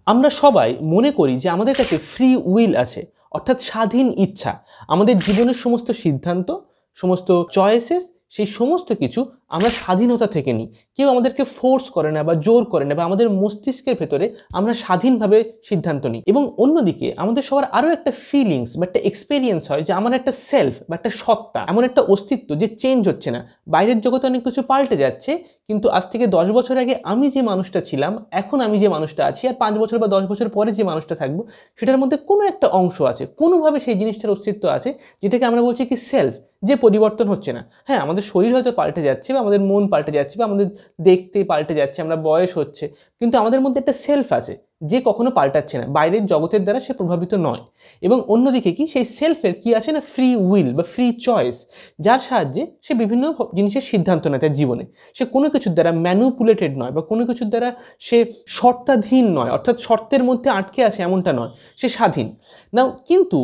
আমরা সবাই মনে করি যে আমাদের কাছে ফ্রি উইল আছে, অর্থাৎ স্বাধীন ইচ্ছা। আমাদের জীবনের সমস্ত সিদ্ধান্ত, সমস্ত চয়েসেস, সেই সমস্ত কিছু আমরা স্বাধীনতা থেকে নিই। কেউ আমাদেরকে ফোর্স করে না বা জোর করে না, বা আমাদের মস্তিষ্কের ভেতরে আমরা স্বাধীনভাবে সিদ্ধান্ত নিই। এবং অন্যদিকে আমাদের সবার আরও একটা ফিলিংস বা একটা এক্সপিরিয়েন্স হয় যে আমার একটা সেলফ বা একটা সত্তা, এমন একটা অস্তিত্ব যে চেঞ্জ হচ্ছে না। বাইরের জগতে অনেক কিছু পাল্টে যাচ্ছে, কিন্তু আজ থেকে 10 বছর আগে আমি যে মানুষটা ছিলাম, এখন আমি যে মানুষটা আছি, আর 5 বছর বা 10 বছর পরে যে মানুষটা থাকবো, সেটার মধ্যে কোনো একটা অংশ আছে, কোনোভাবে সেই জিনিসটার অস্তিত্ব আছে, যেটাকে আমরা বলছি কি সেলফ, যে পরিবর্তন হচ্ছে না। হ্যাঁ, আমাদের শরীর হয়তো পাল্টে যাচ্ছে, বা আমাদের মন পাল্টে যাচ্ছে, বা আমাদের দেখতে পাল্টে যাচ্ছে, আমরা বয়স হচ্ছে, কিন্তু আমাদের মধ্যে একটা সেলফ আছে যে কখনো পাল্টাচ্ছে না, বাইরের জগতের দ্বারা সে প্রভাবিত নয়। এবং অন্যদিকে কি সেই সেলফের কি আছে না, ফ্রি উইল বা ফ্রি চয়েস, যার সাহায্যে সে বিভিন্ন জিনিসের সিদ্ধান্ত নেয় তার জীবনে। সে কোনো কিছুর দ্বারা ম্যানুপুলেটেড নয়, বা কোনো কিছুর দ্বারা সে শর্তাধীন নয়, অর্থাৎ শর্তের মধ্যে আটকে আছে এমনটা নয়, সে স্বাধীন। নাও কিন্তু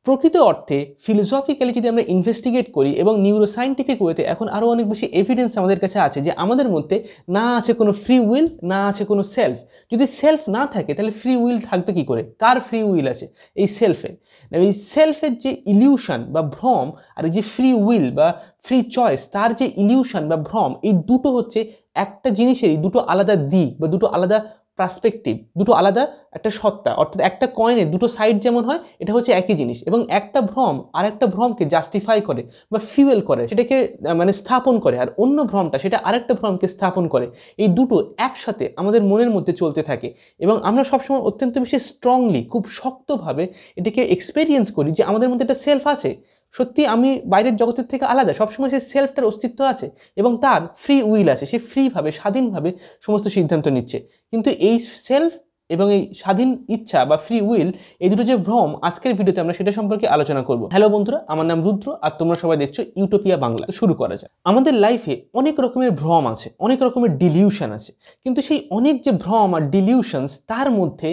প্রকৃত অর্থে ফিলোসফিক্যালি যদি আমরা ইনভেস্টিগেট করি এবং নিউরোসায়েন্টিফিক ওয়েতে এখন আরও অনেক বেশি এভিডেন্স আমাদের কাছে আছে যে আমাদের মধ্যে না আছে কোনো ফ্রি উইল, না আছে কোনো সেলফ। যদি সেলফ না থাকে তাহলে ফ্রি উইল থাকবে কি করে? কার ফ্রি উইল আছে? এই সেলফের। এই সেলফের যে ইলিউশন বা ভ্রম, আর এই যে ফ্রি উইল বা ফ্রি চয়েস, তার যে ইলিউশন বা ভ্রম, এই দুটো হচ্ছে একটা জিনিসেরই দুটো আলাদা দিক বা দুটো আলাদা পার্সপেক্টিভ, দুটো আলাদা একটা সত্তা। অর্থাৎ একটা কয়েনের দুটো সাইড যেমন হয়, এটা হচ্ছে একই জিনিস, এবং একটা ভ্রম আর একটা ভ্রমকে জাস্টিফাই করে বা ফিউয়েল করে, সেটাকে মানে স্থাপন করে, আর অন্য ভ্রমটা সেটা আরেকটা ভ্রমকে স্থাপন করে। এই দুটো একসাথে আমাদের মনের মধ্যে চলতে থাকে, এবং আমরা সবসময় অত্যন্ত বেশি স্ট্রংলি, খুব শক্তভাবে এটাকে এক্সপেরিয়েন্স করি যে আমাদের মধ্যে একটা সেলফ আছে। সত্যি আমি বাইরের জগতের থেকে আলাদা, সবসময় সেই সেলফটার অস্তিত্ব আছে, এবং তার ফ্রি উইল আছে, সে ফ্রিভাবে স্বাধীনভাবে সমস্ত সিদ্ধান্ত নিচ্ছে। কিন্তু এই সেলফ এবং এই স্বাধীন ইচ্ছা বা ফ্রি উইল, এই দুটো যে ভ্রম, আজকের ভিডিওতে আমরা সেটা সম্পর্কে আলোচনা করব। হ্যালো বন্ধুরা, আমার নাম রুদ্র, আর তোমরা সবাই দেখছো ইউটোপিয়া বাংলা। শুরু করা যায়। আমাদের লাইফে অনেক রকমের ভ্রম আছে, অনেক রকমের ডিলিউশন আছে, কিন্তু সেই অনেক যে ভ্রম আর ডিলিউশনস, তার মধ্যে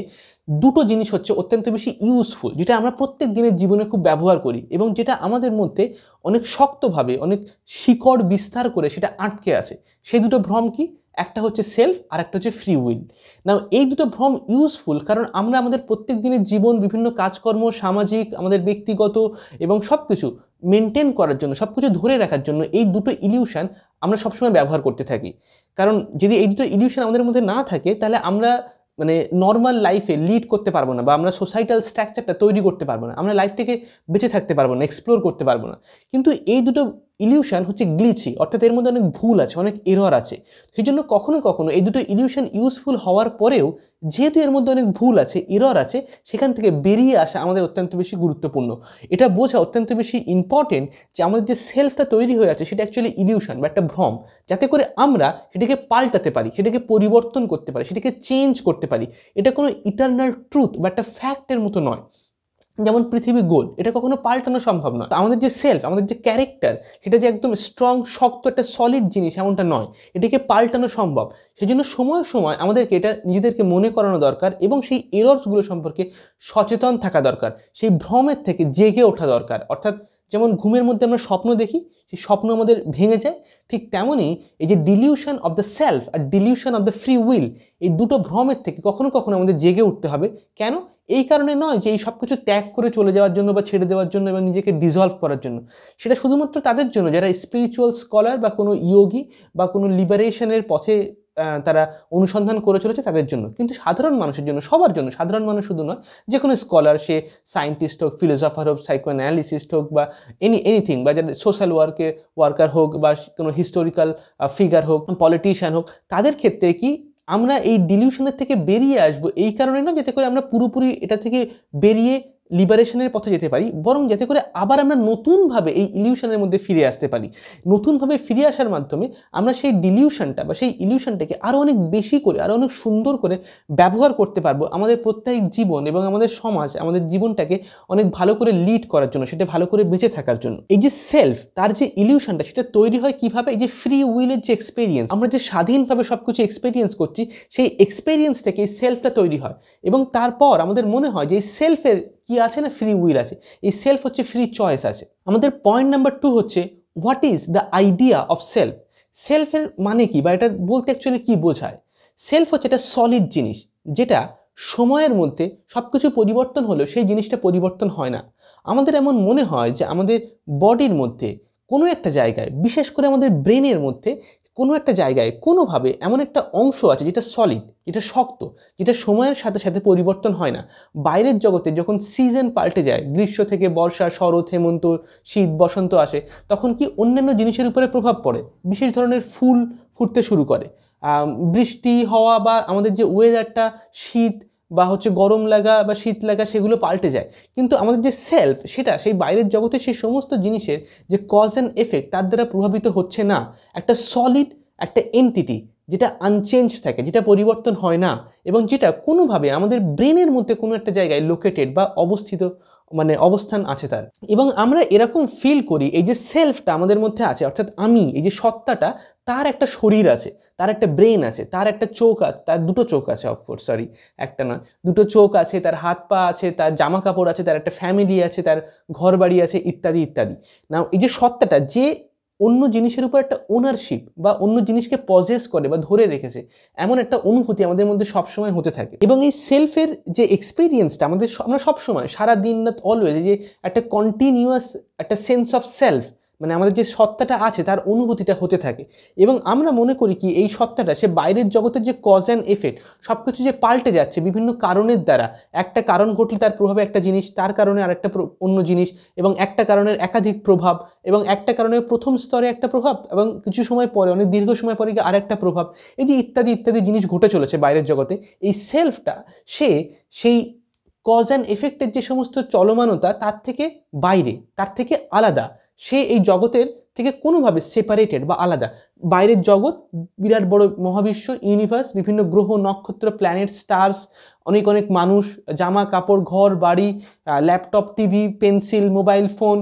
দুটো জিনিস হচ্ছে অত্যন্ত বেশি ইউজফুল, যেটা আমরা প্রত্যেক দিনের জীবনে খুব ব্যবহার করি, এবং যেটা আমাদের মধ্যে অনেক শক্তভাবে, অনেক শিকড় বিস্তার করে সেটা আটকে আছে। সেই দুটো ভ্রম কি? একটা হচ্ছে সেলফ, আর একটা হচ্ছে ফ্রি উইল। নাও এই দুটো ভ্রম ইউজফুল, কারণ আমরা আমাদের প্রত্যেক দিনের জীবন, বিভিন্ন কাজকর্ম, সামাজিক, আমাদের ব্যক্তিগত এবং সব কিছু মেনটেন করার জন্য, সব কিছু ধরে রাখার জন্য এই দুটো ইলিউশন আমরা সবসময় ব্যবহার করতে থাকি। কারণ যদি এই দুটো ইলিউশন আমাদের মধ্যে না থাকে, তাহলে আমরা মানে নর্মাল লাইফে লিড করতে পারবো না, বা আমরা সোসাইটাল স্ট্রাকচারটা তৈরি করতে পারবো না, আমরা লাইফটাকে বেঁচে থাকতে পারবো না, এক্সপ্লোর করতে পারবো না। কিন্তু এই দুটো ইলিউশন হচ্ছে গ্লিচি, অর্থাৎ এর মধ্যে অনেক ভুল আছে, অনেক এরর আছে। সেই জন্য কখনো কখনো এই দুটো ইলিউশন ইউজফুল হওয়ার পরেও, যেহেতু এর মধ্যে অনেক ভুল আছে, এরর আছে, সেখান থেকে বেরিয়ে আসা আমাদের অত্যন্ত বেশি গুরুত্বপূর্ণ। এটা বোঝা অত্যন্ত বেশি ইম্পর্টেন্ট যে আমাদের যে সেলফটা তৈরি হয়ে আছে সেটা অ্যাকচুয়ালি ইলিউশন বা একটা ভ্রম, যাতে করে আমরা সেটাকে পাল্টাতে পারি, সেটাকে পরিবর্তন করতে পারি, সেটাকে চেঞ্জ করতে পারি। এটা কোনো ইটারনাল ট্রুথ বা একটা ফ্যাক্টের মতো নয়। যেমন পৃথিবী গোল, এটা কখনো পাল্টানো সম্ভব নয়। আমাদের যে সেলফ, আমাদের যে ক্যারেক্টার, সেটা যে একদম স্ট্রং, শক্ত, একটা সলিড জিনিস এমনটা নয়, এটাকে পাল্টানো সম্ভব। সেই জন্য সময় সময় আমাদেরকে এটা নিজেদেরকে মনে করানো দরকার, এবং সেই এরর্সগুলো সম্পর্কে সচেতন থাকা দরকার, সেই ভ্রমের থেকে জেগে ওঠা দরকার। অর্থাৎ যেমন ঘুমের মধ্যে আমরা স্বপ্ন দেখি, সেই স্বপ্ন আমাদের ভেঙে যায়, ঠিক তেমনই এই যে ডিলিউশন অফ দ্য সেলফ আর delusion of the free will, এই দুটো ভ্রমের থেকে কখনো কখনো আমাদের জেগে উঠতে হবে। কেন? এই কারণে নয় যে এই সব কিছু ত্যাগ করে চলে যাওয়ার জন্য বা ছেড়ে দেওয়ার জন্য এবং নিজেকে ডিজলভ করার জন্য। সেটা শুধুমাত্র তাদের জন্য যারা স্পিরিচুয়াল স্কলার বা কোনো ইয়োগী বা কোনো লিবারেশনের পথে তারা অনুসন্ধান করে চলেছে, তাদের জন্য। কিন্তু সাধারণ মানুষের জন্য, সবার জন্য, সাধারণ মানুষ শুধু নয়, যে কোনো স্কলার, সে সায়েন্টিস্ট হোক, ফিলোসফার হোক, সাইকো অ্যানালিসিস্ট হোক, বা এনিথিং, বা যারা সোশ্যাল ওয়ার্কার হোক, বা কোনো হিস্টোরিক্যাল ফিগার হোক, পলিটিশিয়ান হোক, তাদের ক্ষেত্রে কি আমরা এই ডিলিউশনের থেকে বেরিয়ে আসবো এই কারণে না যাতে করে আমরা পুরোপুরি এটা থেকে বেরিয়ে লিবারেশনের পথে যেতে পারি, বরং যাতে করে আবার আমরা নতুনভাবে এই ইলিউশনের মধ্যে ফিরে আসতে পারি। নতুনভাবে ফিরে আসার মাধ্যমে আমরা সেই ডিলিউশনটা বা সেই ইলিউশনটাকে আরও অনেক বেশি করে, আরও অনেক সুন্দর করে ব্যবহার করতে পারবো আমাদের প্রত্যেক জীবন এবং আমাদের সমাজ, আমাদের জীবনটাকে অনেক ভালো করে লিড করার জন্য, সেটা ভালো করে বেঁচে থাকার জন্য। এই যে সেলফ, তার যে ইলিউশনটা, সেটা তৈরি হয় কিভাবে? এই যে ফ্রি উইলের যে এক্সপেরিয়েন্স, আমরা যে স্বাধীনভাবে সব কিছু এক্সপেরিয়েন্স করছি, সেই এক্সপেরিয়েন্স থেকে এই সেলফটা তৈরি হয়, এবং তারপর আমাদের মনে হয় যে এই সেলফের কি আছে না, ফ্রি উইল আছে, এই সেলফ হচ্ছে ফ্রি চয়েস আছে। আমাদের পয়েন্ট নাম্বার 2 হচ্ছে what is the idea of self. সেলফের মানে কি, বা এটা বলতে অ্যাকচুয়ালি কি বোঝায়? সেলফ হচ্ছে একটা সলিড জিনিস, যেটা সময়ের মধ্যে সব কিছু পরিবর্তন হলেও সেই জিনিসটা পরিবর্তন হয় না। আমাদের এমন মনে হয় যে আমাদের বডির মধ্যে কোনো একটা জায়গায়, বিশেষ করে আমাদের ব্রেনের মধ্যে কোনো একটা জায়গায় কোনোভাবে এমন একটা অংশ আছে যেটা সলিড, যেটা শক্ত, যেটা সময়ের সাথে সাথে পরিবর্তন হয় না। বাইরের জগতে যখন সিজন পাল্টে যায়, গ্রীষ্ম থেকে বর্ষা, শরৎ, হেমন্ত, শীত, বসন্ত আসে, তখন কি অন্যান্য জিনিসের উপরে প্রভাব পড়ে। বিশেষ ধরনের ফুল ফুটতে শুরু করে, বৃষ্টি হওয়া বা আমাদের যে ওয়েদারটা, শীত বা গরম লাগা বা শীত লাগা, সেগুলো পাল্টে যায়। কিন্তু আমাদের যে সেলফ, সেটা সেই বাইরের জগতে সেই সমস্ত জিনিসের যে কজ অ্যান্ড এফেক্ট তার দ্বারা প্রভাবিত হচ্ছে না। একটা সলিড, একটা এন্টিটি যেটা আনচেঞ্জ থাকে, যেটা পরিবর্তন হয় না, এবং যেটা কোনোভাবে আমাদের ব্রেনের মধ্যে কোনো একটা জায়গায় লোকেটেড বা অবস্থিত, অবস্থান আছে তার। এবং আমরা এরকম ফিল করি এই যে সেলফটা আমাদের মধ্যে আছে, অর্থাৎ আমি, এই যে সত্তাটা, তার একটা শরীর আছে, তার একটা ব্রেন আছে, তার একটা চোখ আছে, তার দুটো চোখ আছে, অফকোর্স, সরি, একটা নয়, দুটো চোখ আছে, তার হাত পা আছে, তার জামা কাপড় আছে, তার একটা ফ্যামিলি আছে, তার ঘর বাড়ি আছে, ইত্যাদি ইত্যাদি। না, এই যে সত্তাটা যে অন্য জিনিসের উপর একটা ওনারশিপ বা অন্য জিনিসকে পজেস করে বা ধরে রেখেছে, এমন একটা অনুভূতি আমাদের মধ্যে সবসময় হতে থাকে। এবং এই সেলফের যে এক্সপিরিয়েন্সটা আমরা সবসময়, সারা দিন রাত, অলওয়েজ, যে একটা কন্টিনিউয়াস একটা সেন্স অফ সেলফ, আমাদের যে সত্তাটা আছে তার অনুভূতিটা হতে থাকে। এবং আমরা মনে করি কি এই সত্তাটা সে বাইরের জগতের যে কজ অ্যান্ড এফেক্ট, সব কিছু যে পাল্টে যাচ্ছে বিভিন্ন কারণের দ্বারা, একটা কারণ ঘটলে তার প্রভাবে একটা জিনিস, তার কারণে আরেকটা অন্য জিনিস, এবং একটা কারণের একাধিক প্রভাব, এবং একটা কারণের প্রথম স্তরে একটা প্রভাব, এবং কিছু সময় পরে, অনেক দীর্ঘ সময় পরে গিয়ে আরেকটা প্রভাব, এই যে ইত্যাদি ইত্যাদি জিনিস ঘটে চলেছে বাইরের জগতে। এই সেলফটা সেই কজ অ্যান্ড এফেক্টের যে সমস্ত চলমানতা, তার থেকে বাইরে, তার থেকে আলাদা। সে এই জগতের থেকে কোনোভাবে সেপারেটেড বা আলাদা। বাইরের জগৎ, বিরাট বড় মহাবিশ্ব, ইউনিভার্স, বিভিন্ন গ্রহ, নক্ষত্র, প্ল্যানেট, স্টার্স, অনেক অনেক মানুষ, জামা কাপড়, ঘর বাড়ি, laptop, TV, pencil, mobile phone,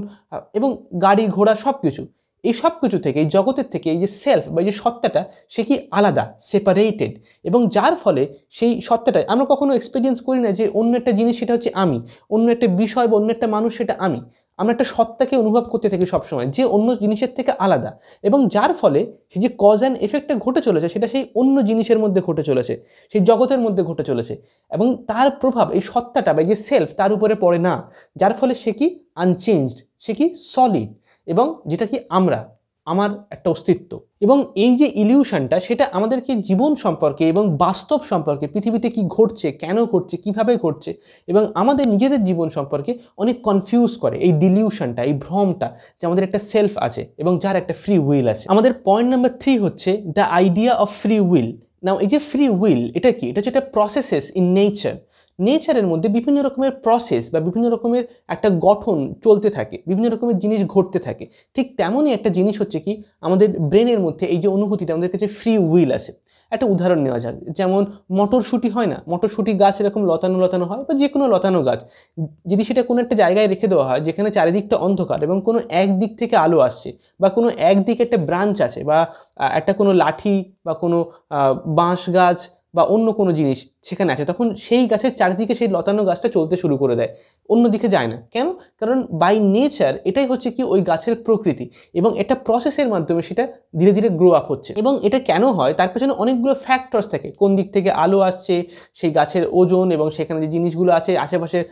এবং গাড়ি ঘোড়া, সব কিছু, এই সব কিছু থেকে, এই জগতের থেকে এই যে সেলফ বা এই যে সত্তাটা, সে কি আলাদা, সেপারেটেড। এবং যার ফলে সেই সত্তাটা আমরা কখনো এক্সপিরিয়েন্স করি না যে অন্য একটা জিনিস সেটা হচ্ছে আমি, অন্য একটা বিষয় বা অন্য একটা মানুষ সেটা আমি। আমরা একটা সত্তাকে অনুভব করতে থাকি সবসময়, যে অন্য জিনিসের থেকে আলাদা, এবং যার ফলে সেই যে কজ অ্যান্ড এফেক্টটা ঘটে চলেছে, সেটা সেই অন্য জিনিসের মধ্যে ঘটে চলেছে, সেই জগতের মধ্যে ঘটে চলেছে, এবং তার প্রভাব এই সত্তাটা বা যে সেলফ তার উপরে পড়ে না। যার ফলে সে কি আনচেঞ্জড, সে কি সলিড, এবং যেটা কি আমার একটা অস্তিত্ব। এবং এই যে ইলিউশনটা, সেটা আমাদেরকে জীবন সম্পর্কে এবং বাস্তব সম্পর্কে, পৃথিবীতে কি ঘটছে, কেন ঘটছে, কিভাবে ঘটছে, এবং আমাদের নিজেদের জীবন সম্পর্কে অনেক কনফিউজ করে। এই ডিলিউশনটা, এই ভ্রমটা, যে আমাদের একটা সেলফ আছে এবং যার একটা ফ্রি উইল আছে। আমাদের পয়েন্ট নাম্বার 3 হচ্ছে the idea of free will. Now, এই যে ফ্রি উইল, এটা কি? এটা হচ্ছে একটা প্রসেসেস ইন নেচার। নেচারের মধ্যে বিভিন্ন রকমের প্রসেস বা বিভিন্ন রকমের একটা গঠন চলতে থাকে, বিভিন্ন রকমের জিনিস ঘটতে থাকে। ঠিক তেমনই একটা জিনিস হচ্ছে কি আমাদের ব্রেনের মধ্যে, এই যে অনুভূতিটা, আমাদের কাছে ফ্রি উইল আছে। একটা উদাহরণ নেওয়া যাক, যেমন মটরশুঁটি হয় না, মটরশুঁটি গাছ এরকম লতানো লতানো হয়, বা যে কোনো লতানো গাছ, যদি সেটা কোনো একটা জায়গায় রেখে দেওয়া হয় যেখানে চারিদিকটা অন্ধকার এবং কোনো একদিক থেকে আলো আসছে, বা কোনো একদিকে একটা ব্রাঞ্চ আছে, বা একটা কোনো লাঠি বা কোনো বাঁশ গাছ বা অন্য কোনো জিনিস সেখানে আছে, তখন সেই গাছের চারিদিকে সেই লতানো গাছটা চলতে শুরু করে দেয়, অন্যদিকে যায় না। কেন? কারণ বাই নেচার এটাই হচ্ছে কি ওই গাছের প্রকৃতি, এবং এটা প্রসেসের মাধ্যমে সেটা ধীরে ধীরে গ্রো আপ হচ্ছে। এবং এটা কেন হয় তার পেছনে অনেকগুলো ফ্যাক্টরস থাকে, কোন দিক থেকে আলো আসছে, সেই গাছের ওজন, এবং সেখানে যে জিনিসগুলো আছে আশেপাশের,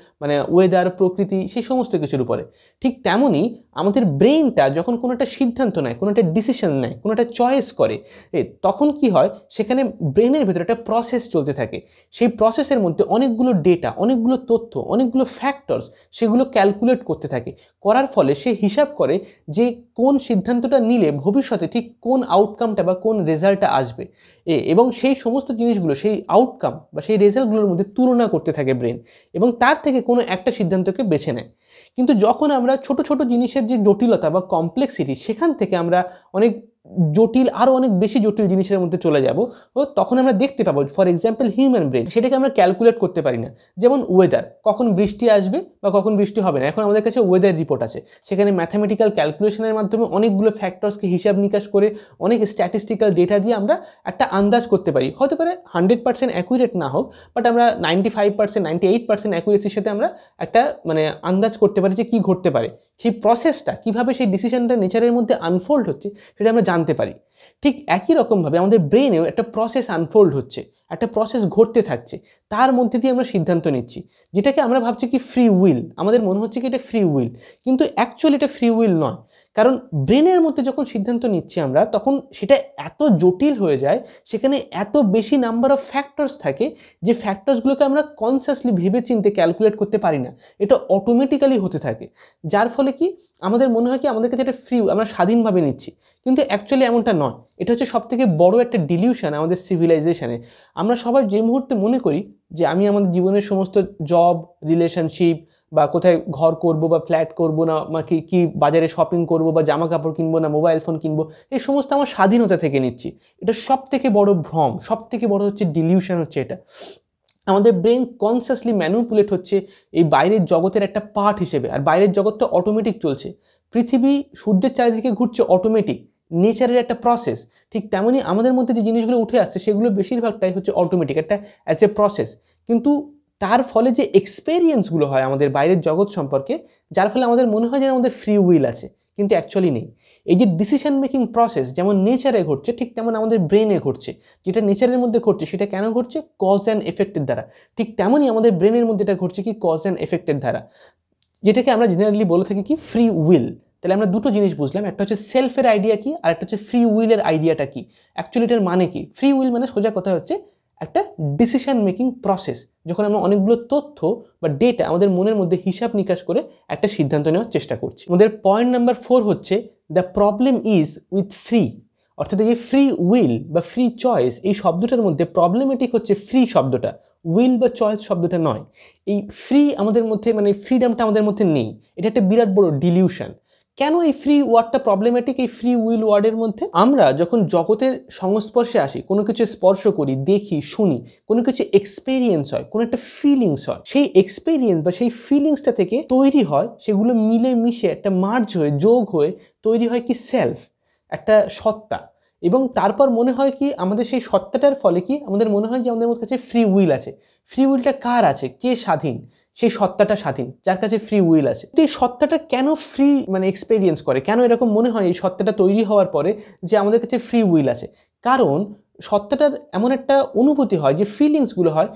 ওয়েদার, প্রকৃতি, সেই সমস্ত কিছুর উপরে। ঠিক তেমনই আমাদের ব্রেনটা যখন কোনো একটা সিদ্ধান্ত নেয়, কোনো একটা ডিসিশন নেয়, কোনো একটা চয়েস করে, তখন কি হয়, সেখানে ব্রেনের ভেতরে একটা প্রসেস চলতে থাকে। সেই প্রসেসের মধ্যে অনেকগুলো ডেটা, অনেকগুলো তথ্য, অনেকগুলো ফ্যাক্টরস, সেগুলো ক্যালকুলেট করতে থাকে। করার ফলে সে হিসাব করে যে কোন সিদ্ধান্তটা নিলে ভবিষ্যতে ঠিক কোন আউটকামটা বা কোন রেজাল্টটা আসবে, এবং সেই সমস্ত জিনিসগুলো, সেই আউটকাম বা সেই রেজাল্টগুলোর মধ্যে তুলনা করতে থাকে ব্রেন, এবং তার থেকে কোনো একটা সিদ্ধান্তকে বেছে নেয়। কিন্তু যখন আমরা ছোট ছোট জিনিসের যে জটিলতা বা কমপ্লেক্সিটি, সেখান থেকে আমরা অনেক জটিল, আরও অনেক বেশি জটিল জিনিসের মধ্যে চলে যাব, তখন আমরা দেখতে পাবো, ফর এক্সাম্পল হিউম্যান ব্রেন, সেটাকে আমরা ক্যালকুলেট করতে পারি না। যেমন ওয়েদার, কখন বৃষ্টি আসবে বা কখন বৃষ্টি হবে না, এখন আমাদের কাছে ওয়েদার রিপোর্ট আছে, সেখানে ম্যাথামেটিক্যাল ক্যালকুলেশনের মাধ্যমে অনেকগুলো ফ্যাক্টরসকে হিসাব নিকাশ করে, অনেক স্ট্যাটিস্টিক্যাল ডেটা দিয়ে আমরা একটা আন্দাজ করতে পারি। হতে পারে 100% অ্যাকুরেট না হোক, বাট আমরা 95%, 98% অ্যাকুরেসির সাথে আমরা একটা আন্দাজ করতে পারি যে কী ঘটতে পারে। সেই প্রসেসটা কীভাবে, সেই ডিসিশনটা নেচারের মধ্যে আনফোল্ড হচ্ছে, সেটা আমরা জানতে পারি। ঠিক একই রকমভাবে আমাদের ব্রেনেও একটা প্রসেস আনফোল্ড হচ্ছে, একটা প্রসেস ঘটতে থাকছে, তার মধ্যে দিয়ে আমরা সিদ্ধান্ত নিচ্ছি, যেটাকে আমরা ভাবছি কি ফ্রি উইল, আমাদের মনে হচ্ছে কি এটা ফ্রি উইল, কিন্তু অ্যাকচুয়ালি এটা ফ্রি উইল নয়। কারণ ব্রেনের মধ্যে যখন সিদ্ধান্ত নিচ্ছি আমরা, তখন সেটা এত জটিল হয়ে যায়, সেখানে এত বেশি নাম্বার অফ ফ্যাক্টরস থাকে যে ফ্যাক্টরসগুলোকে আমরা কনসিয়াসলি ভেবে চিন্তে ক্যালকুলেট করতে পারি না, এটা অটোমেটিক্যালি হতে থাকে। যার ফলে কি আমাদের মনে হয় কি আমাদের কাছে এটা ফ্রি, আমরা স্বাধীনভাবে নিচ্ছি, কিন্তু অ্যাকচুয়ালি এমনটা নয়। এটা হচ্ছে সবথেকে বড় একটা ডিলিউশন আমাদের সিভিলাইজেশনে। আমরা সবাই যে মুহূর্তে মনে করি যে আমি আমাদের জীবনের সমস্ত জব, রিলেশনশিপ বা কোথায় ঘর করব বা ফ্ল্যাট করব না, কি বাজারে শপিং করব বা জামা কাপড় কিনবো না মোবাইল ফোন কিনবো, এই সমস্ত আমার স্বাধীনতা থেকে নিচ্ছি, এটা সব থেকে বড় ভ্রম, সব থেকে বড় হচ্ছে ডিলিউশন হচ্ছে এটা। আমাদের ব্রেন কনসিয়াসলি ম্যানিপুলেট হচ্ছে এই বাইরের জগতের একটা পার্ট হিসেবে, আর বাইরের জগৎটা অটোমেটিক চলছে। পৃথিবী সূর্যের চারিদিকে ঘুরছে অটোমেটিক, নেচারের একটা প্রসেস। ঠিক তেমনই আমাদের মধ্যে যে জিনিসগুলো উঠে আসছে সেগুলো বেশিরভাগটাই হচ্ছে অটোমেটিক, একটা অ্যাজ এ প্রসেস। কিন্তু তার ফলে যে এক্সপেরিয়েন্সগুলো হয় আমাদের বাইরের জগৎ সম্পর্কে, যার ফলে আমাদের মনে হয় যেন আমাদের ফ্রি উইল আছে, কিন্তু অ্যাকচুয়ালি নেই। এই যে ডিসিশন মেকিং প্রসেস যেমন নেচারে ঘটছে, ঠিক তেমন আমাদের ব্রেনে ঘটছে। যেটা নেচারের মধ্যে ঘটছে সেটা কেন ঘটছে? কজ অ্যান্ড এফেক্টের দ্বারা। ঠিক তেমনই আমাদের ব্রেনের মধ্যে এটা ঘটছে কি কজ অ্যান্ড এফেক্টের দ্বারা, যেটাকে আমরা জেনারেলি বলে থাকি কি ফ্রি উইল। তাহলে আমরা দুটো জিনিস বুঝলাম, একটা হচ্ছে সেলফের আইডিয়া কি, আর একটা হচ্ছে ফ্রি উইলের আইডিয়াটা কি। অ্যাকচুয়ালি এটার মানে কি? ফ্রি উইল মানে সোজা কথা হচ্ছে একটা ডিসিশন মেকিং প্রসেস, যখন আমরা অনেকগুলো তথ্য বা ডেটা আমাদের মনের মধ্যে হিসাব নিকাশ করে একটা সিদ্ধান্ত নেওয়ার চেষ্টা করছি। আমাদের পয়েন্ট নাম্বার 4 হচ্ছে the problem is with free. অর্থাৎ এই ফ্রি উইল বা ফ্রি চয়েস এই শব্দটার মধ্যে প্রবলেমেটিক হচ্ছে ফ্রি শব্দটা, উইল বা চয়েস শব্দটা নয়। এই ফ্রি আমাদের মধ্যে মানে ফ্রিডমটা আমাদের মধ্যে নেই, এটা একটা বিরাট বড় ডিলিউশন। কেন এই ফ্রি ওয়ার্ডটা প্রবলেমেটিক এই ফ্রি উইল ওয়ার্ডের মধ্যে? আমরা যখন জগতের সংস্পর্শে আসি, কোনো কিছু স্পর্শ করি, দেখি, শুনি, কোনো কিছু এক্সপেরিয়েন্স হয়, কোনো একটা ফিলিংস হয়, সেই এক্সপেরিয়েন্স বা সেই ফিলিংসটা থেকে তৈরি হয়, সেগুলো মিলে মিশে একটা মার্জ হয়ে, যোগ হয়ে তৈরি হয় কি সেলফ, একটা সত্তা। এবং তারপর মনে হয় কি আমাদের সেই সত্তাটার ফলে কি আমাদের মনে হয় যে আমাদের কাছে ফ্রি উইল আছে। ফ্রি উইলটা কার আছে? কে স্বাধীন? সেই সত্তাটা স্বাধীন, যার কাছে ফ্রি উইল আছে। তো এই সত্তাটা কেন ফ্রি মানে এক্সপেরিয়েন্স করে? কেন এরকম মনে হয় এই সত্তাটা তৈরি হওয়ার পরে যে আমাদের কাছে ফ্রি উইল আছে? কারণ সত্তাটার এমন একটা অনুভূতি হয়, যে ফিলিংসগুলো হয়,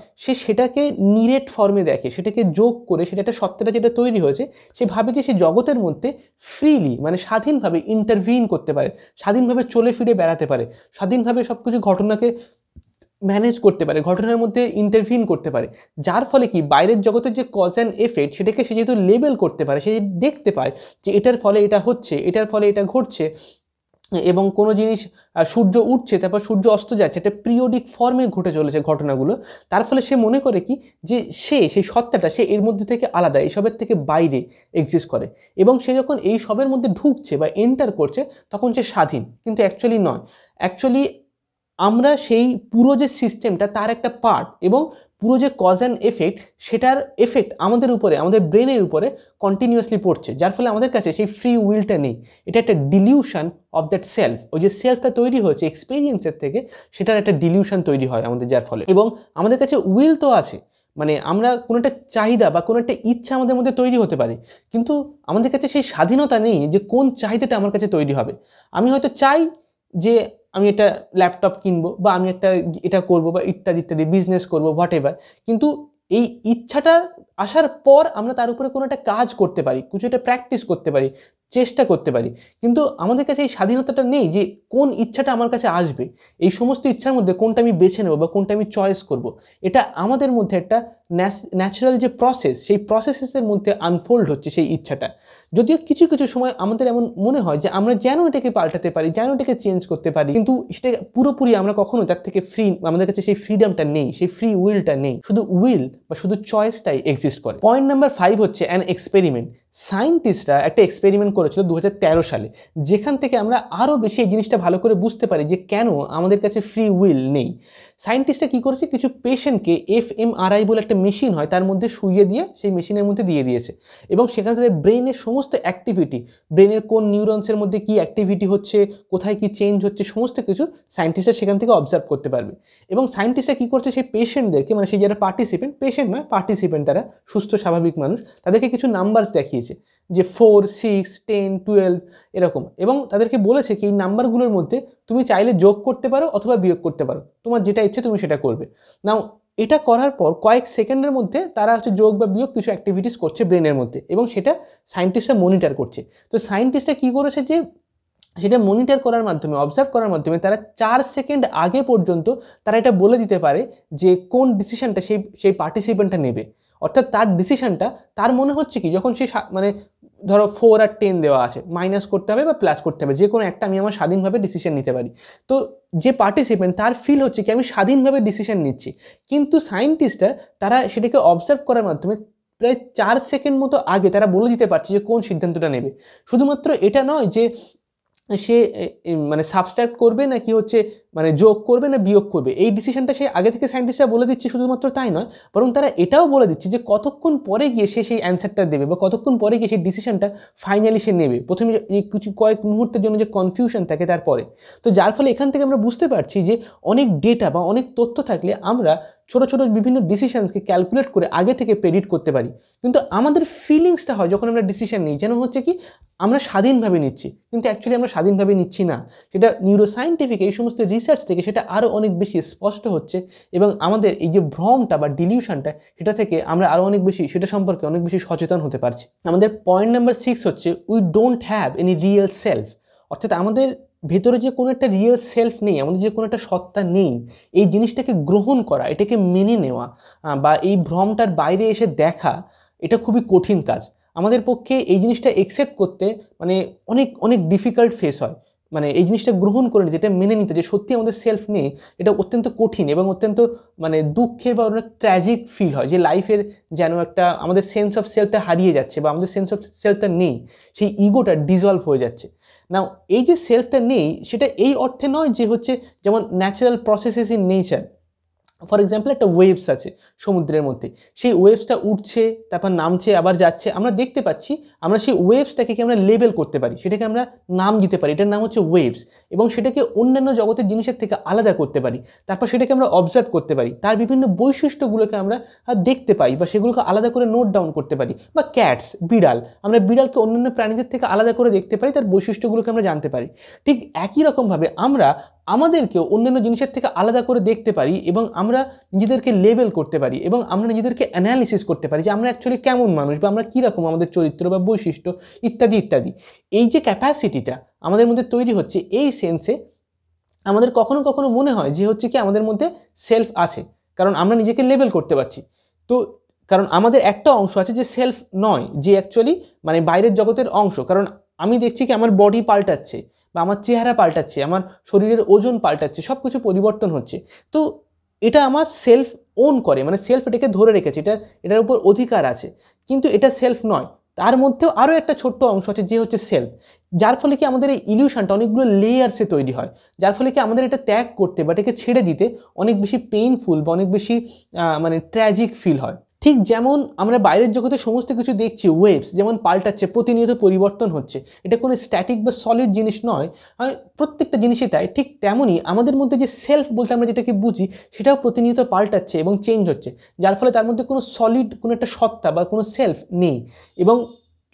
সেটাকে নিরেট ফর্মে দেখে, সেটাকে যোগ করে সেটা একটা সত্তাটা যেটা তৈরি হয়েছে, সে ভাবে যে সে জগতের মধ্যে ফ্রিলি মানে স্বাধীনভাবে ইন্টারভিন করতে পারে, স্বাধীনভাবে চলে ফিরে বেড়াতে পারে, স্বাধীনভাবে সব কিছু ঘটনাকে ম্যানেজ করতে পারে, ঘটনার মধ্যে ইন্টারভিন করতে পারে। যার ফলে কি বাইরের জগতের যে কজ অ্যান্ড এফেক্ট সেটাকে সে যেহেতু লেবেল করতে পারে, সে দেখতে পায় যে এটার ফলে এটা হচ্ছে, এটার ফলে এটা ঘটছে, এবং কোনো জিনিস সূর্য উঠছে তারপর সূর্য অস্ত যাচ্ছে, একটা পিরিয়ডিক ফর্মে ঘটে চলেছে ঘটনাগুলো। তার ফলে সে মনে করে কি যে সেই সত্তাটা সে এর মধ্যে থেকে আলাদা, এইসবের থেকে বাইরে এক্সিস্ট করে, এবং সে যখন এই সবের মধ্যে ঢুকছে বা এন্টার করছে তখন সে স্বাধীন, কিন্তু অ্যাকচুয়ালি নয়। অ্যাকচুয়ালি আমরা সেই পুরো যে সিস্টেমটা তার একটা পার্ট, এবং পুরো যে কজ অ্যান্ড এফেক্ট সেটার এফেক্ট আমাদের উপরে, আমাদের ব্রেনের উপরে কন্টিনিউয়াসলি পড়ছে, যার ফলে আমাদের কাছে সেই ফ্রি উইলটা নেই। এটা একটা ডিলিউশন অফ দ্যাট সেলফ। ওই যে সেলফটা তৈরি হয়েছে এক্সপিরিয়েন্সের থেকে, সেটার একটা ডিলিউশন তৈরি হয় আমাদের, যার ফলে। এবং আমাদের কাছে উইল তো আছে, মানে আমরা কোনো একটা চাহিদা বা কোনো একটা ইচ্ছা আমাদের মধ্যে তৈরি হতে পারে, কিন্তু আমাদের কাছে সেই স্বাধীনতা নেই যে কোন চাহিদাটা আমার কাছে তৈরি হবে। আমি হয়তো চাই যে আমি একটা ল্যাপটপ কিনবো, বা আমি এটা করবো, বা ইত্যাদি ইত্যাদি বিজনেস করবো, হোয়াট এভার, কিন্তু এই ইচ্ছাটা আসার পর আমরা তার উপরে কোনো একটা কাজ করতে পারি, কিছু একটা প্র্যাকটিস করতে পারি, চেষ্টা করতে পারি, কিন্তু আমাদের কাছে এই স্বাধীনতাটা নেই যে কোন ইচ্ছাটা আমার কাছে আসবে, এই সমস্ত ইচ্ছার মধ্যে কোনটা আমি বেছে নেবো বা কোনটা আমি চয়েস করব। এটা আমাদের মধ্যে একটা ন্যাচারাল যে প্রসেস, সেই প্রসেসের মধ্যে আনফোল্ড হচ্ছে সেই ইচ্ছাটা। যদিও কিছু কিছু সময় আমাদের এমন মনে হয় যে আমরা যেন এটাকে পাল্টাতে পারি, যেন এটাকে চেঞ্জ করতে পারি, কিন্তু সেটা পুরোপুরি আমরা কখনো তার থেকে ফ্রি, আমাদের কাছে সেই ফ্রিডমটা নেই, সেই ফ্রি উইলটা নেই, শুধু উইল বা শুধু চয়েসটাই এক্সিস্ট করে। পয়েন্ট নাম্বার 5 হচ্ছে অ্যান এক্সপেরিমেন্ট। সায়েন্টিস্টরা একটা এক্সপেরিমেন্ট করেছিল 2013 সালে, যেখান থেকে আমরা আরও বেশি এই জিনিসটা ভালো করে বুঝতে পারি যে কেন আমাদের কাছে ফ্রি উইল নেই। সায়েন্টিস্টরা কী করেছে, কিছু পেশেন্টকে fMRI বলে একটা মেশিন হয় তার মধ্যে শুইয়ে দিয়ে সেই মেশিনের মধ্যে দিয়ে দিয়েছে, এবং সেখানে তাদের ব্রেনের সমস্ত অ্যাক্টিভিটি, ব্রেনের কোন নিউরনসের মধ্যে কী অ্যাক্টিভিটি হচ্ছে, কোথায় কী চেঞ্জ হচ্ছে, সমস্ত কিছু সায়েন্টিস্টরা সেখান থেকে অবজার্ভ করতে পারবে। এবং সায়েন্টিস্টরা কী করছে, সেই পেশেন্টদেরকে, মানে সেই যারা পার্টিসিপেন্ট, পেশেন্ট নয় পার্টিসিপেন্ট, তারা সুস্থ স্বাভাবিক মানুষ, তাদেরকে কিছু নাম্বারস দেখিয়েছে, যে 4, 6, 10, 12 এরকম, এবং তাদেরকে বলেছে কি এই নাম্বারগুলোর মধ্যে তুমি চাইলে যোগ করতে পারো অথবা বিয়োগ করতে পারো, তোমার যেটা ইচ্ছে তুমি সেটা করবে। নাও এটা করার পর কয়েক সেকেন্ডের মধ্যে তারা হচ্ছে যোগ বা বিয়োগ কিছু অ্যাক্টিভিটিস করছে ব্রেনের মধ্যে, এবং সেটা সায়েন্টিস্টরা মনিটর করছে। তো সায়েন্টিস্টরা কী করেছে যে সেটা মনিটর করার মাধ্যমে, অবজার্ভ করার মাধ্যমে তারা 4 সেকেন্ড আগে পর্যন্ত তারা এটা বলে দিতে পারে যে কোন ডিসিশনটা সেই পার্টিসিপেন্টটা নেবে। অর্থাৎ তার ডিসিশনটা, তার মনে হচ্ছে কি যখন সে মানে ধরো 4 আর 10 দেওয়া আছে, মাইনাস করতে হবে বা প্লাস করতে হবে, যে কোনো একটা আমি আমার স্বাধীনভাবে ডিসিশন নিতে পারি। তো যে পার্টিসিপেন্ট তার ফিল হচ্ছে কি আমি স্বাধীনভাবে ডিসিশন নিচ্ছি, কিন্তু সায়েন্টিস্টরা তারা সেটাকে অবজার্ভ করার মাধ্যমে প্রায় 4 সেকেন্ড মতো আগে তারা বলে দিতে পারছে যে কোন সিদ্ধান্তটা নেবে। শুধুমাত্র এটা নয় যে সে মানে সাবস্ট্রাক্ট করবে নাকি হচ্ছে মানে যোগ করবে না বিয়োগ করবে, এই ডিসিশনটা সে আগে থেকে সায়েন্টিস্টরা বলে দিচ্ছে। শুধুমাত্র তাই নয়, বরং তারা এটাও বলে দিচ্ছে যে কতক্ষণ পরে গিয়ে সে সেই অ্যান্সারটা দেবে বা কতক্ষণ পরে গিয়ে সেই ডিসিশনটা ফাইনালি সে নেবে, প্রথমে এই কিছু কয়েক মুহূর্তের জন্য যে কনফিউশন থাকে তারপরে। তো যার ফলে এখান থেকে আমরা বুঝতে পারছি যে অনেক ডেটা বা অনেক তথ্য থাকলে আমরা ছোটো ছোটো বিভিন্ন ডিসিশনসকে ক্যালকুলেট করে আগে থেকে প্রেডিক্ট করতে পারি, কিন্তু আমাদের ফিলিংসটা হয় যখন আমরা ডিসিশন নিই যেন হচ্ছে কি আমরা স্বাধীনভাবে নিচ্ছি, কিন্তু অ্যাকচুয়ালি আমরা স্বাধীনভাবে নিচ্ছি না। সেটা নিউরোসায়েন্টিফিক এই সমস্ত রিসার্চ থেকে সেটা আরও অনেক বেশি স্পষ্ট হচ্ছে, এবং আমাদের এই যে ভ্রমটা বা ডিলিউশনটা সেটা থেকে আমরা আরও অনেক বেশি সেটা সম্পর্কে অনেক বেশি সচেতন হতে পারছি। আমাদের পয়েন্ট নাম্বার 6 হচ্ছে we don't have any real self. অর্থাৎ আমাদের ভেতরে যে কোনো একটা রিয়েল সেলফ নেই, আমাদের যে কোনো একটা সত্তা নেই, এই জিনিসটাকে গ্রহণ করা, এটাকে মেনে নেওয়া বা এই ভ্রমটার বাইরে এসে দেখা, এটা খুবই কঠিন কাজ। আমাদের পক্ষে এই জিনিসটা একসেপ্ট করতে মানে অনেক অনেক ডিফিকাল্ট ফেস হয়, মানে এই জিনিসটা গ্রহণ করে নিতে, এটা মেনে নিতে যে সত্যি আমাদের সেলফ নেই, এটা অত্যন্ত কঠিন এবং অত্যন্ত মানে দুঃখের বা অনেক ট্র্যাজিক ফিল হয় যে লাইফের যেন একটা আমাদের সেন্স অফ সেলফটা হারিয়ে যাচ্ছে বা আমাদের সেন্স অফ সেলফটা নেই, সেই ইগোটা ডিজলভ হয়ে যাচ্ছে। নাও এই যে সেলফটা নেই সেটা এই অর্থে নয় যে হচ্ছে যেমন natural processes in nature, for example একটা ওয়েভস আছে সমুদ্রের মধ্যে, সেই ওয়েভসটা উঠছে তারপর নামছে আবার যাচ্ছে, আমরা দেখতে পাচ্ছি, আমরা সেই ওয়েভসটাকে কি আমরা লেবেল করতে পারি, সেটাকে আমরা নাম দিতে পারি, এটার নাম হচ্ছে ওয়েভস, এবং সেটাকে অন্যান্য জগতের জিনিসের থেকে আলাদা করতে পারি, তারপর সেটাকে আমরা অবজার্ভ করতে পারি, তার বিভিন্ন বৈশিষ্ট্যগুলোকে আমরা দেখতে পাই বা সেগুলোকে আলাদা করে নোট ডাউন করতে পারি। বা ক্যাটস, বিড়াল, আমরা বিড়ালকে অন্যান্য প্রাণীদের থেকে আলাদা করে দেখতে পারি, তার বৈশিষ্ট্যগুলোকে আমরা জানতে পারি। ঠিক একই রকমভাবে আমরা আমাদেরকেও অন্যান্য জিনিসের থেকে আলাদা করে দেখতে পারি এবং আমরা নিজেদেরকে লেবেল করতে পারি এবং আমরা নিজেদেরকে অ্যানালিসিস করতে পারি যে আমরা অ্যাকচুয়ালি কেমন মানুষ বা আমরা কীরকম আমাদের চরিত্র বা বৈশিষ্ট্য ইত্যাদি ইত্যাদি। এই যে ক্যাপাসিটিটা আমাদের মধ্যে তৈরি হচ্ছে, এই সেন্সে আমাদের কখনো কখনো মনে হয় যে হচ্ছে কি আমাদের মধ্যে সেলফ আছে, কারণ আমরা নিজেকে লেবেল করতে পারছি। তো কারণ আমাদের একটা অংশ আছে যে সেলফ নয়, যে অ্যাকচুয়ালি মানে বাইরের জগতের অংশ, কারণ আমি দেখছি কি আমার বডি পাল্টাচ্ছে বা আমার চেহারা পাল্টাচ্ছে, আমার শরীরের ওজন পাল্টাচ্ছে, সব কিছু পরিবর্তন হচ্ছে। তো এটা আমার সেলফ ওন করে, মানে সেলফ এটাকে ধরে রেখেছে, এটার উপর অধিকার আছে, কিন্তু এটা সেলফ নয়। তার মধ্যেও আরও একটা ছোট্ট অংশ আছে যে হচ্ছে সেলফ, যার ফলে কি আমাদের এই ইলিউশনটা অনেকগুলো লেয়ার্সে তৈরি হয়, যার ফলে কি আমাদের এটা ত্যাগ করতে বা এটাকে ছেড়ে দিতে অনেক বেশি পেইনফুল বা অনেক বেশি মানে ট্র্যাজিক ফিল হয়। ঠিক যেমন আমরা বাইরের জগতে সমস্ত কিছু দেখছি, ওয়েভস যেমন পাল্টাচ্ছে, প্রতিনিয়ত পরিবর্তন হচ্ছে, এটা কোনো স্ট্যাটিক বা সলিড জিনিস নয়, প্রত্যেকটা জিনিসই তাই। ঠিক তেমনই আমাদের মধ্যে যে সেলফ বলতে আমরা যেটাকে বুঝি সেটাও প্রতিনিয়ত পাল্টাচ্ছে এবং চেঞ্জ হচ্ছে, যার ফলে তার মধ্যে কোনো সলিড কোনো একটা সত্তা বা কোনো সেলফ নেই। এবং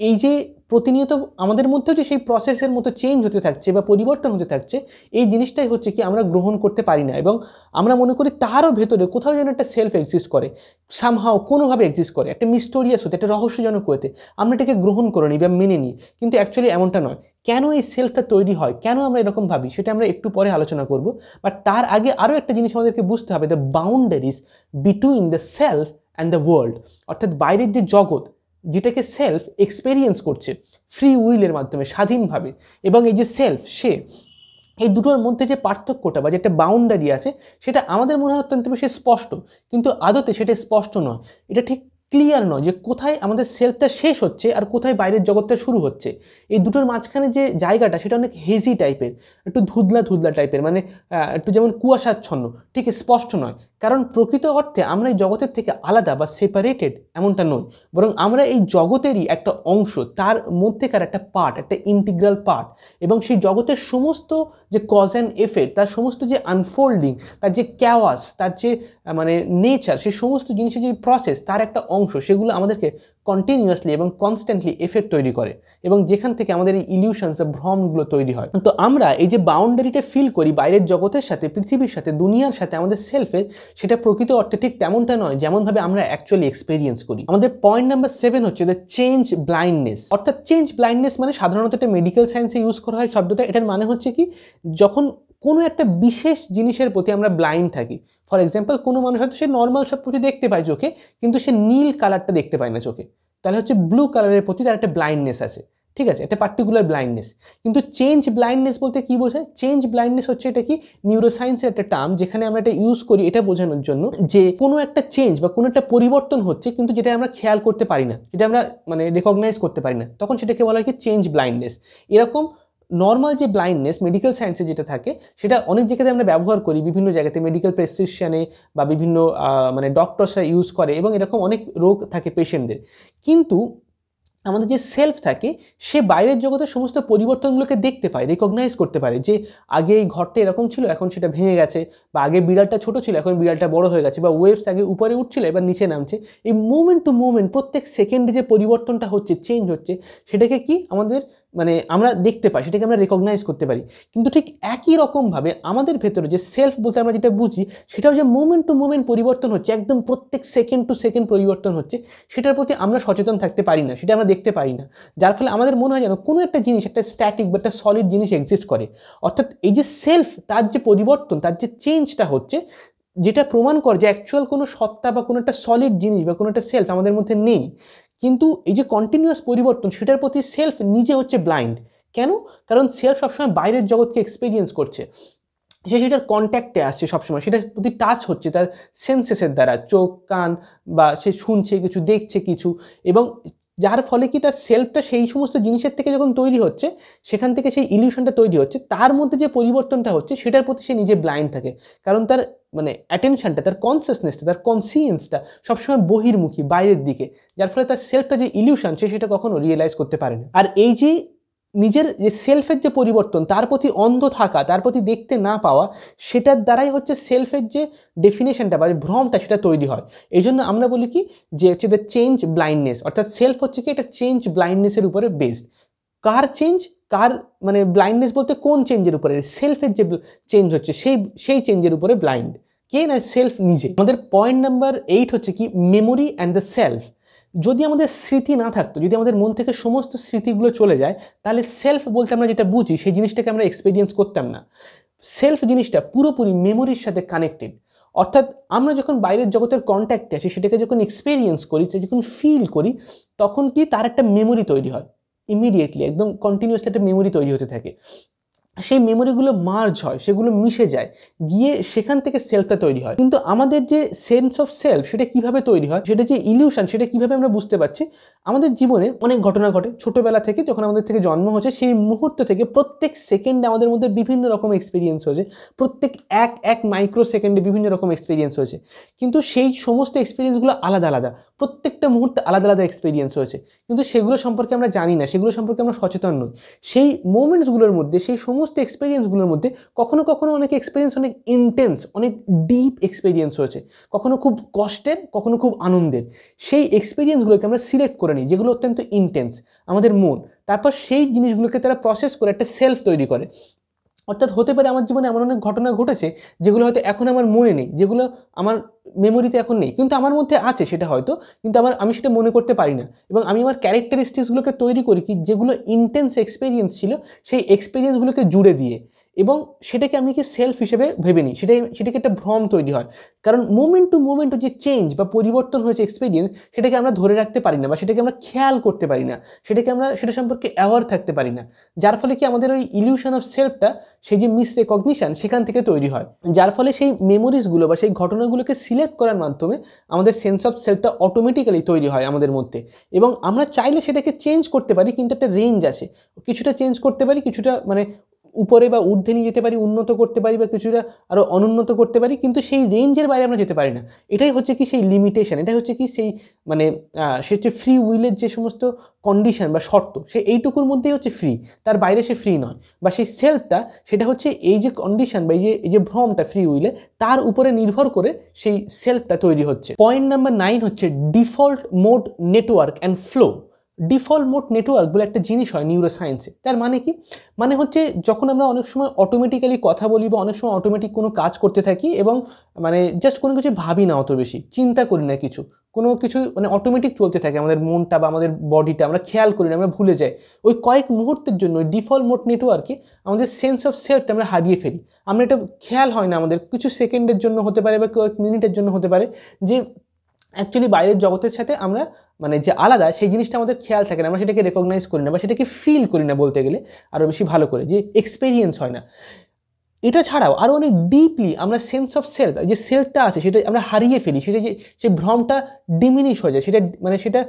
এই যে প্রতিনিয়ত আমাদের মধ্যেও যে সেই প্রসেসের মতো চেঞ্জ হতে থাকছে বা পরিবর্তন হতে থাকছে, এই জিনিসটাই হচ্ছে কি আমরা গ্রহণ করতে পারি না, এবং আমরা মনে করি তারও ভেতরে কোথাও যেন একটা সেলফ এক্সিস্ট করে, সামহাও কোনোভাবে এক্সিস্ট করে, একটা মিস্টোরিয়াস হতে, একটা রহস্যজনক হতে আমরা এটাকে গ্রহণ করে নিই বা মেনে নিই, কিন্তু অ্যাকচুয়ালি এমনটা নয়। কেন এই সেলফটা তৈরি হয়, কেন আমরা এরকম ভাবি, সেটা আমরা একটু পরে আলোচনা করব। বাট তার আগে আরও একটা জিনিস আমাদেরকে বুঝতে হবে, the boundaries between the self and the world. অর্থাৎ বাইরের যে জগৎ যেটাকে সেলফ এক্সপেরিয়েন্স করছে ফ্রি উইলের মাধ্যমে স্বাধীনভাবে, এবং এই যে সেলফ সে, এই দুটোর মধ্যে যে পার্থক্যটা বা যে একটা বাউন্ডারি আছে সেটা আমাদের মনে হয় অত্যন্ত বেশি স্পষ্ট, কিন্তু আদতে সেটা স্পষ্ট নয়, এটা ঠিক ক্লিয়ার নয় যে কোথায় আমাদের সেলফটা শেষ হচ্ছে আর কোথায় বাইরের জগৎটা শুরু হচ্ছে। এই দুটোর মাঝখানে যে জায়গাটা সেটা অনেক হেজি টাইপের, একটু ধুদলা ধুদলা টাইপের, মানে একটু যেমন কুয়াশাচ্ছন্ন, ঠিক স্পষ্ট নয়। কারণ প্রকৃত অর্থে আমরা এই জগতের থেকে আলাদা বা সেপারেটেড এমনটা নই, বরং আমরা এই জগতেরই একটা অংশ, তার মধ্যেকার একটা পার্ট, একটা ইন্টিগ্রাল পার্ট, এবং সেই জগতের সমস্ত যে কজ অ্যান্ড এফেক্ট, তার সমস্ত যে আনফোল্ডিং, তার যে ক্যাওয়াস, তার যে মানে নেচার, সেই সমস্ত জিনিসের যে প্রসেস, তার একটা অংশ অংশ সেগুলো আমাদেরকে কন্টিনিউয়াসলি এবং কনস্ট্যান্টলি এফেক্ট তৈরি করে এবং যেখান থেকে আমাদের এই ইলিউশনস বা ভ্রমগুলো তৈরি হয়। তো আমরা এই যে বাউন্ডারিটা ফিল করি বাইরের জগতের সাথে, পৃথিবীর সাথে, দুনিয়ার সাথে, আমাদের সেলফের, সেটা প্রকৃত অর্থে ঠিক তেমনটা নয় যেমনভাবে আমরা অ্যাকচুয়ালি এক্সপেরিয়েন্স করি। আমাদের পয়েন্ট নাম্বার 7 হচ্ছে দ্য চেঞ্জ ব্লাইন্ডনেস। অর্থাৎ চেঞ্জ ব্লাইন্ডনেস মানে সাধারণত এটা মেডিকেল সায়েন্সে ইউজ করা হয় শব্দটা। এটার মানে হচ্ছে কি, যখন কোনো একটা বিশেষ জিনিসের প্রতি আমরা ব্লাইন্ড থাকি। ফর এক্সাম্পল, কোনো মানুষ হয়তো সে নর্মাল সব কিছু দেখতে পায় চোখে, কিন্তু সে নীল কালারটা দেখতে পায় না চোখে, তাহলে হচ্ছে ব্লু কালারের প্রতি তার একটা ব্লাইন্ডনেস আছে, ঠিক আছে, একটা পার্টিকুলার ব্লাইন্ডনেস। কিন্তু চেঞ্জ ব্লাইন্ডনেস বলতে কি বোঝায়? চেঞ্জ ব্লাইন্ডনেস হচ্ছে এটা কি, নিউরোসায়েন্সের একটা টার্ম, যেখানে আমরা এটা ইউজ করি এটা বোঝানোর জন্য যে কোনো একটা চেঞ্জ বা কোনো একটা পরিবর্তন হচ্ছে কিন্তু যেটা আমরা খেয়াল করতে পারি না, যেটা আমরা মানে রেকগনাইজ করতে পারি না, তখন সেটাকে বলা হয় কি চেঞ্জ ব্লাইন্ডনেস। এরকম নর্মাল যে ব্লাইন্ডনেস মেডিকেল সায়েন্সে যেটা থাকে সেটা অনেক জায়গাতে আমরা ব্যবহার করি, বিভিন্ন জায়গাতে মেডিকেল প্রেসক্রিপশানে বা বিভিন্ন মানে ডক্টরসরা ইউজ করে, এবং এরকম অনেক রোগ থাকে পেশেন্টদের। কিন্তু আমাদের যে সেলফ থাকে সে বাইরের জগতের সমস্ত পরিবর্তনগুলোকে দেখতে পায়, রেকগনাইজ করতে পারে, যে আগে এই ঘরটা এরকম ছিল এখন সেটা ভেঙে গেছে, বা আগে বিড়ালটা ছোট ছিল এখন বিড়ালটা বড় হয়ে গেছে, বা ওয়েভস আগে উপরে উঠছিল এবার নিচে নামছে। এই মুভমেন্ট টু মুভমেন্ট প্রত্যেক সেকেন্ডে যে পরিবর্তনটা হচ্ছে, চেঞ্জ হচ্ছে, সেটাকে কি আমাদের মানে আমরা দেখতে পাই, সেটাকে আমরা রেকগনাইজ করতে পারি। কিন্তু ঠিক একই রকমভাবে আমাদের ভেতরে যে সেলফ বলতে আমরা যেটা বুঝি, সেটাও যে মুভমেন্ট টু মুভমেন্ট পরিবর্তন হচ্ছে, একদম প্রত্যেক সেকেন্ড টু সেকেন্ড পরিবর্তন হচ্ছে, সেটার প্রতি আমরা সচেতন থাকতে পারি না, সেটা আমরা দেখতে পারি না। যার ফলে আমাদের মনে হয় যেন কোনো একটা জিনিস, একটা স্ট্যাটিক বা একটা সলিড জিনিস এক্সিস্ট করে। অর্থাৎ এই যে সেলফ, তার যে পরিবর্তন, তার যে চেঞ্জটা হচ্ছে, যেটা প্রমাণ করে যে অ্যাকচুয়াল কোনো সত্তা বা কোনো একটা সলিড জিনিস বা কোনো একটা সেলফ আমাদের মধ্যে নেই। কিন্তু এই যে কন্টিনিউয়াস পরিবর্তন, সেটার প্রতি সেলফ নিজে হচ্ছে ব্লাইন্ড। কেন? কারণ সেলফ সবসময় বাইরের জগৎকে এক্সপিরিয়েন্স করছে, সে সেটার কন্ট্যাক্টে আসছে সবসময়, সেটার প্রতি টাচ হচ্ছে তার সেন্সেসের দ্বারা, চোখ, কান, বা সে শুনছে কিছু, দেখছে কিছু, এবং যার ফলে কি তার সেলফটা সেই সমস্ত জিনিসের থেকে যখন তৈরি হচ্ছে, সেখান থেকে সেই ইলিউশনটা তৈরি হচ্ছে, তার মধ্যে যে পরিবর্তনটা হচ্ছে সেটার প্রতি সে নিজে ব্লাইন্ড থাকে। কারণ তার মানে অ্যাটেনশনটা, তার কনসিয়াসনেসটা, তার কনসিয়েন্সটা সবসময় বহির্মুখী, বাইরের দিকে, যার ফলে তার সেলফটা যে ইলিউশন সে সেটা কখনো রিয়েলাইজ করতে পারে না। আর এই যে নিজের যে সেলফের যে পরিবর্তন, তার প্রতি অন্ধ থাকা, তার প্রতি দেখতে না পাওয়া, সেটার দ্বারাই হচ্ছে সেলফের যে ডেফিনেশনটা বা ভ্রমটা সেটা তৈরি হয়। এই জন্য আমরা বলি কি যে হচ্ছে দ্য চেঞ্জ ব্লাইন্ডনেস, অর্থাৎ সেলফ হচ্ছে কি এটা চেঞ্জ ব্লাইন্ডনেসের উপরে বেসড। কার চেঞ্জ, কার মানে ব্লাইন্ডনেস বলতে কোন চেঞ্জের উপরে? সেলফের যে চেঞ্জ হচ্ছে সেই চেঞ্জের উপরে ব্লাইন্ড কে, না সেলফ নিজে। আমাদের পয়েন্ট নাম্বার 8 হচ্ছে কি মেমোরি অ্যান্ড দ্য সেলফ। যদি আমাদের স্মৃতি না থাকতো, যদি আমাদের মন থেকে সমস্ত স্মৃতিগুলো চলে যায়, তাহলে সেলফ বলতে আমরা যেটা বুঝি সেই জিনিসটাকে আমরা এক্সপিরিয়েন্স করতাম না। সেলফ জিনিসটা পুরোপুরি মেমোরির সাথে কানেক্টেড। অর্থাৎ আমরা যখন বাইরের জগতের কন্ট্যাক্টে আসি, সেটাকে যখন এক্সপিরিয়েন্স করি, সেটা যখন ফিল করি, তখন কি তার একটা মেমোরি তৈরি হয়, ইমিডিয়েটলি একদম কন্টিনিউয়াসলি একটা মেমোরি তৈরি হতে থাকে। সেই মেমোরিগুলো মার্জ হয়, সেগুলো মিশে যায়, গিয়ে সেখান থেকে সেলফটা তৈরি হয়। কিন্তু আমাদের যে সেন্স অফ সেলফ সেটা কিভাবে তৈরি হয়, সেটা যে ইলিউশন, সেটা কিভাবে আমরা বুঝতে পারছি? আমাদের জীবনে অনেক ঘটনা ঘটে ছোটোবেলা থেকে, যখন আমাদের থেকে জন্ম হচ্ছে সেই মুহূর্ত থেকে প্রত্যেক সেকেন্ডে আমাদের মধ্যে বিভিন্ন রকম এক্সপিরিয়েন্স হয়েছে, প্রত্যেক এক মাইক্রো সেকেন্ডে বিভিন্ন রকম এক্সপিরিয়েন্স হয়েছে। কিন্তু সেই সমস্ত এক্সপিরিয়েন্সগুলো আলাদা আলাদা, প্রত্যেকটা মুহূর্তে আলাদা আলাদা এক্সপিরিয়েন্স হয়েছে, কিন্তু সেগুলো সম্পর্কে আমরা জানি না, সেগুলো সম্পর্কে আমরা সচেতন নই। সেই মোমেন্টসগুলোর মধ্যে, সেই সমস্ত এক্সপিরিয়েন্সগুলোর মধ্যে কখনো কখনো অনেক এক্সপিরিয়েন্স অনেক ইন্টেন্স, অনেক ডিপ এক্সপিরিয়েন্স হয়েছে, কখনো খুব কষ্টের, কখনো খুব আনন্দের। সেই এক্সপিরিয়েন্সগুলোকে আমরা সিলেক্ট করে নিই, যেগুলো অত্যন্ত ইন্টেন্স, আমাদের মন তারপর সেই জিনিসগুলোকে তারা প্রসেস করে একটা সেলফ তৈরি করে। অর্থাৎ হতে পারে আমার জীবনে এমন অনেক ঘটনা ঘটেছে যেগুলো হয়তো এখন আমার মনে নেই, যেগুলো আমার মেমোরিতে এখন নেই, কিন্তু আমার মধ্যে আছে সেটা হয়তো, কিন্তু আমি সেটা মনে করতে পারি না। এবং আমি আমার ক্যারেক্টারিস্টিক্সগুলোকে তৈরি করি কি, যেগুলো ইন্টেন্স এক্সপিরিয়েন্স ছিল সেই এক্সপিরিয়েন্সগুলোকে জুড়ে দিয়ে, এবং সেটাকে আমি কি সেলফ হিসেবে ভেবে নিই, সেটাকে একটা ভ্রম তৈরি হয়। কারণ মোমেন্ট টু মোমেন্ট যে চেঞ্জ বা পরিবর্তন হয়েছে এক্সপিরিয়েন্স, সেটাকে আমরা ধরে রাখতে পারি না, বা সেটাকে আমরা খেয়াল করতে পারি না, সেটা সম্পর্কে অ্যাওয়ার থাকতে পারি না। যার ফলে কি আমাদের ওই ইলিউশন অফ সেলফটা, সেই যে মিস রেকগনিশন, সেখান থেকে তৈরি হয়। যার ফলে সেই মেমোরিজগুলো বা সেই ঘটনাগুলোকে সিলেক্ট করার মাধ্যমে আমাদের সেন্স অফ সেলফটা অটোমেটিক্যালি তৈরি হয় আমাদের মধ্যে, এবং আমরা চাইলে সেটাকে চেঞ্জ করতে পারি, কিন্তু একটা রেঞ্জ আছে, কিছুটা চেঞ্জ করতে পারি, কিছুটা মানে উপরে বা ঊর্ধ্বে নিয়ে যেতে পারি, উন্নত করতে পারি বা কিছুটা আরও অনুন্নত করতে পারি, কিন্তু সেই রেঞ্জের বাইরে আমরা যেতে পারি না। এটাই হচ্ছে কি সেই লিমিটেশন, এটাই হচ্ছে কি সেই মানে সে হচ্ছে ফ্রি উইলের যে সমস্ত কন্ডিশন বা শর্ত, সে এইটুকুর মধ্যেই হচ্ছে ফ্রি, তার বাইরে সে ফ্রি নয়। বা সেই সেলফটা সেটা হচ্ছে এই যে কন্ডিশন বা এই যে ভ্রমটা ফ্রি উইলে, তার উপরে নির্ভর করে সেই সেলফটা তৈরি হচ্ছে। পয়েন্ট নাম্বার 9 হচ্ছে default mode network and flow. Default mode network বলে একটা জিনিস হয় নিউরোসায়েন্সে। তার মানে কি? মানে হচ্ছে যখন আমরা অনেক সময় অটোমেটিক্যালি কথা বলি বা অনেক সময় অটোমেটিক কোনো কাজ করতে থাকি এবং মানে জাস্ট কোনো কিছু ভাবি না, অত বেশি চিন্তা করি না, কোনো কিছু মানে অটোমেটিক চলতে থাকে আমাদের মনটা বা আমাদের বডিটা, আমরা খেয়াল করি না, আমরা ভুলে যাই। ওই কয়েক মুহূর্তের জন্য ওই ডিফল্ট মোড নেটওয়ার্কে আমাদের সেন্স অফ সেলফটা আমরা হারিয়ে ফেলি। আমরা এটা খেয়াল হয় না, আমাদের কিছু সেকেন্ডের জন্য হতে পারে বা কয়েক মিনিটের জন্য হতে পারে যে অ্যাকচুয়ালি বাইরের জগতের সাথে আমরা মানে যে আলাদা সেই জিনিসটা আমাদের খেয়াল থাকে না, আমরা সেটাকে রেকগনাইজ করি না বা সেটাকে ফিল করি না, বলতে গেলে আরও বেশি ভালো করে যে এক্সপেরিয়েন্স হয় না। এটা ছাড়াও আরও অনেক ডিপলি আমরা সেন্স অফ সেলফ, যে সেলফটা আছে সেটা আমরা হারিয়ে ফেলি, সেটা যে সেই ভ্রমটা ডিমিনিশ হয়ে যায়, সেটা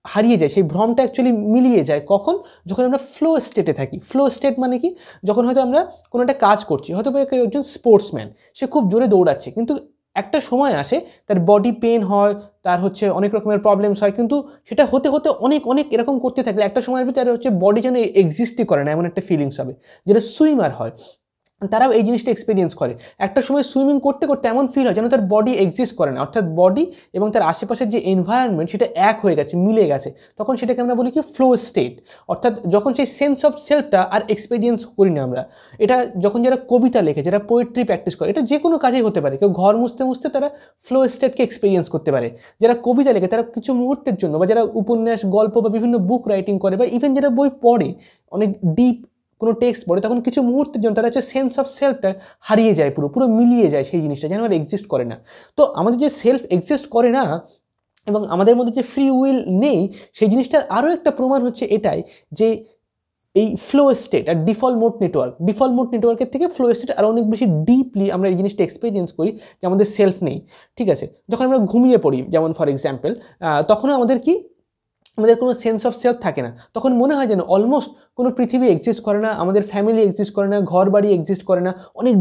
হারিয়ে যায়, সেই ভ্রমটা অ্যাকচুয়ালি মিলিয়ে যায় কখন? যখন আমরা ফ্লো স্টেটে থাকি। ফ্লো স্টেট মানে কি? যখন হয়তো আমরা কোনো একটা কাজ করছি, হয়তো একজন স্পোর্টসম্যান, সে খুব জোরে দৌড়াচ্ছে, কিন্তু একটা সময় আসে তার বডি পেন হয়, তার হচ্ছে অনেক রকমের প্রবলেমস হয়, কিন্তু সেটা হতে হতে অনেক অনেক এরকম করতে থাকলে একটা সময়ের ভিতরে হচ্ছে বডি যেন এক্সিস্টই করে না, এমন একটা ফিলিংস হবে। যেটা সুইমার হয়, তারাও এই জিনিসটা এক্সপিরিয়েন্স করে। একটা সময় সুইমিং করতে করতে এমন ফিল হয় যেন তার বডি এক্সিস্ট করে না, অর্থাৎ বডি এবং তার আশেপাশের যে এনভায়রনমেন্ট সেটা এক হয়ে গেছে, মিলে গেছে। তখন সেটাকে আমরা বলি কি ফ্লো স্টেট। অর্থাৎ যখন সেই সেন্স অফ সেলফটা আর এক্সপিরিয়েন্স করি না আমরা। এটা যখন যারা কবিতা লেখে, যারা পোয়েট্রি প্র্যাকটিস করে, এটা যে কোনো কাজেই হতে পারে, কেউ ঘর মুছতে মুছতে তারা ফ্লো স্টেটকে এক্সপিরিয়েন্স করতে পারে। যারা কবিতা লেখে তারা কিছু মুহূর্তের জন্য, বা যারা উপন্যাস, গল্প বা বিভিন্ন বুক রাইটিং করে, বা ইভেন যারা বই পড়ে, অনেক ডিপ কোনো টেক্সট পড়ে, তখন কিছু মুহূর্তের জন্য তারা হচ্ছে সেন্স অফ সেলফটা হারিয়ে যায়, পুরো মিলিয়ে যায় সেই জিনিসটা, যেন আর এক্সিস্ট করে না। তো আমাদের যে সেলফ এক্সিস্ট করে না এবং আমাদের মধ্যে যে ফ্রি উইল নেই, সেই জিনিসটার আরও একটা প্রমাণ হচ্ছে এটাই যে এই ফ্লো স্টেট আর ডিফল্ট মোড নেটওয়ার্কের থেকে ফ্লো স্টেট আরও অনেক বেশি ডিপলি আমরা এই জিনিসটা এক্সপিরিয়েন্স করি যে আমাদের সেলফ নেই। ঠিক আছে, যখন আমরা ঘুমিয়ে পড়ি, যেমন ফর এক্সাম্পল, তখনও আমাদের কোনো সেন্স অফ সেলফ থাকে না। তখন মনে হয় যেন অলমোস্ট কোনো পৃথিবী এক্সিস্ট করে না, আমাদের ফ্যামিলি এক্সিস্ট করে না, ঘর বাড়ি এক্সিস্ট করে না। অনেক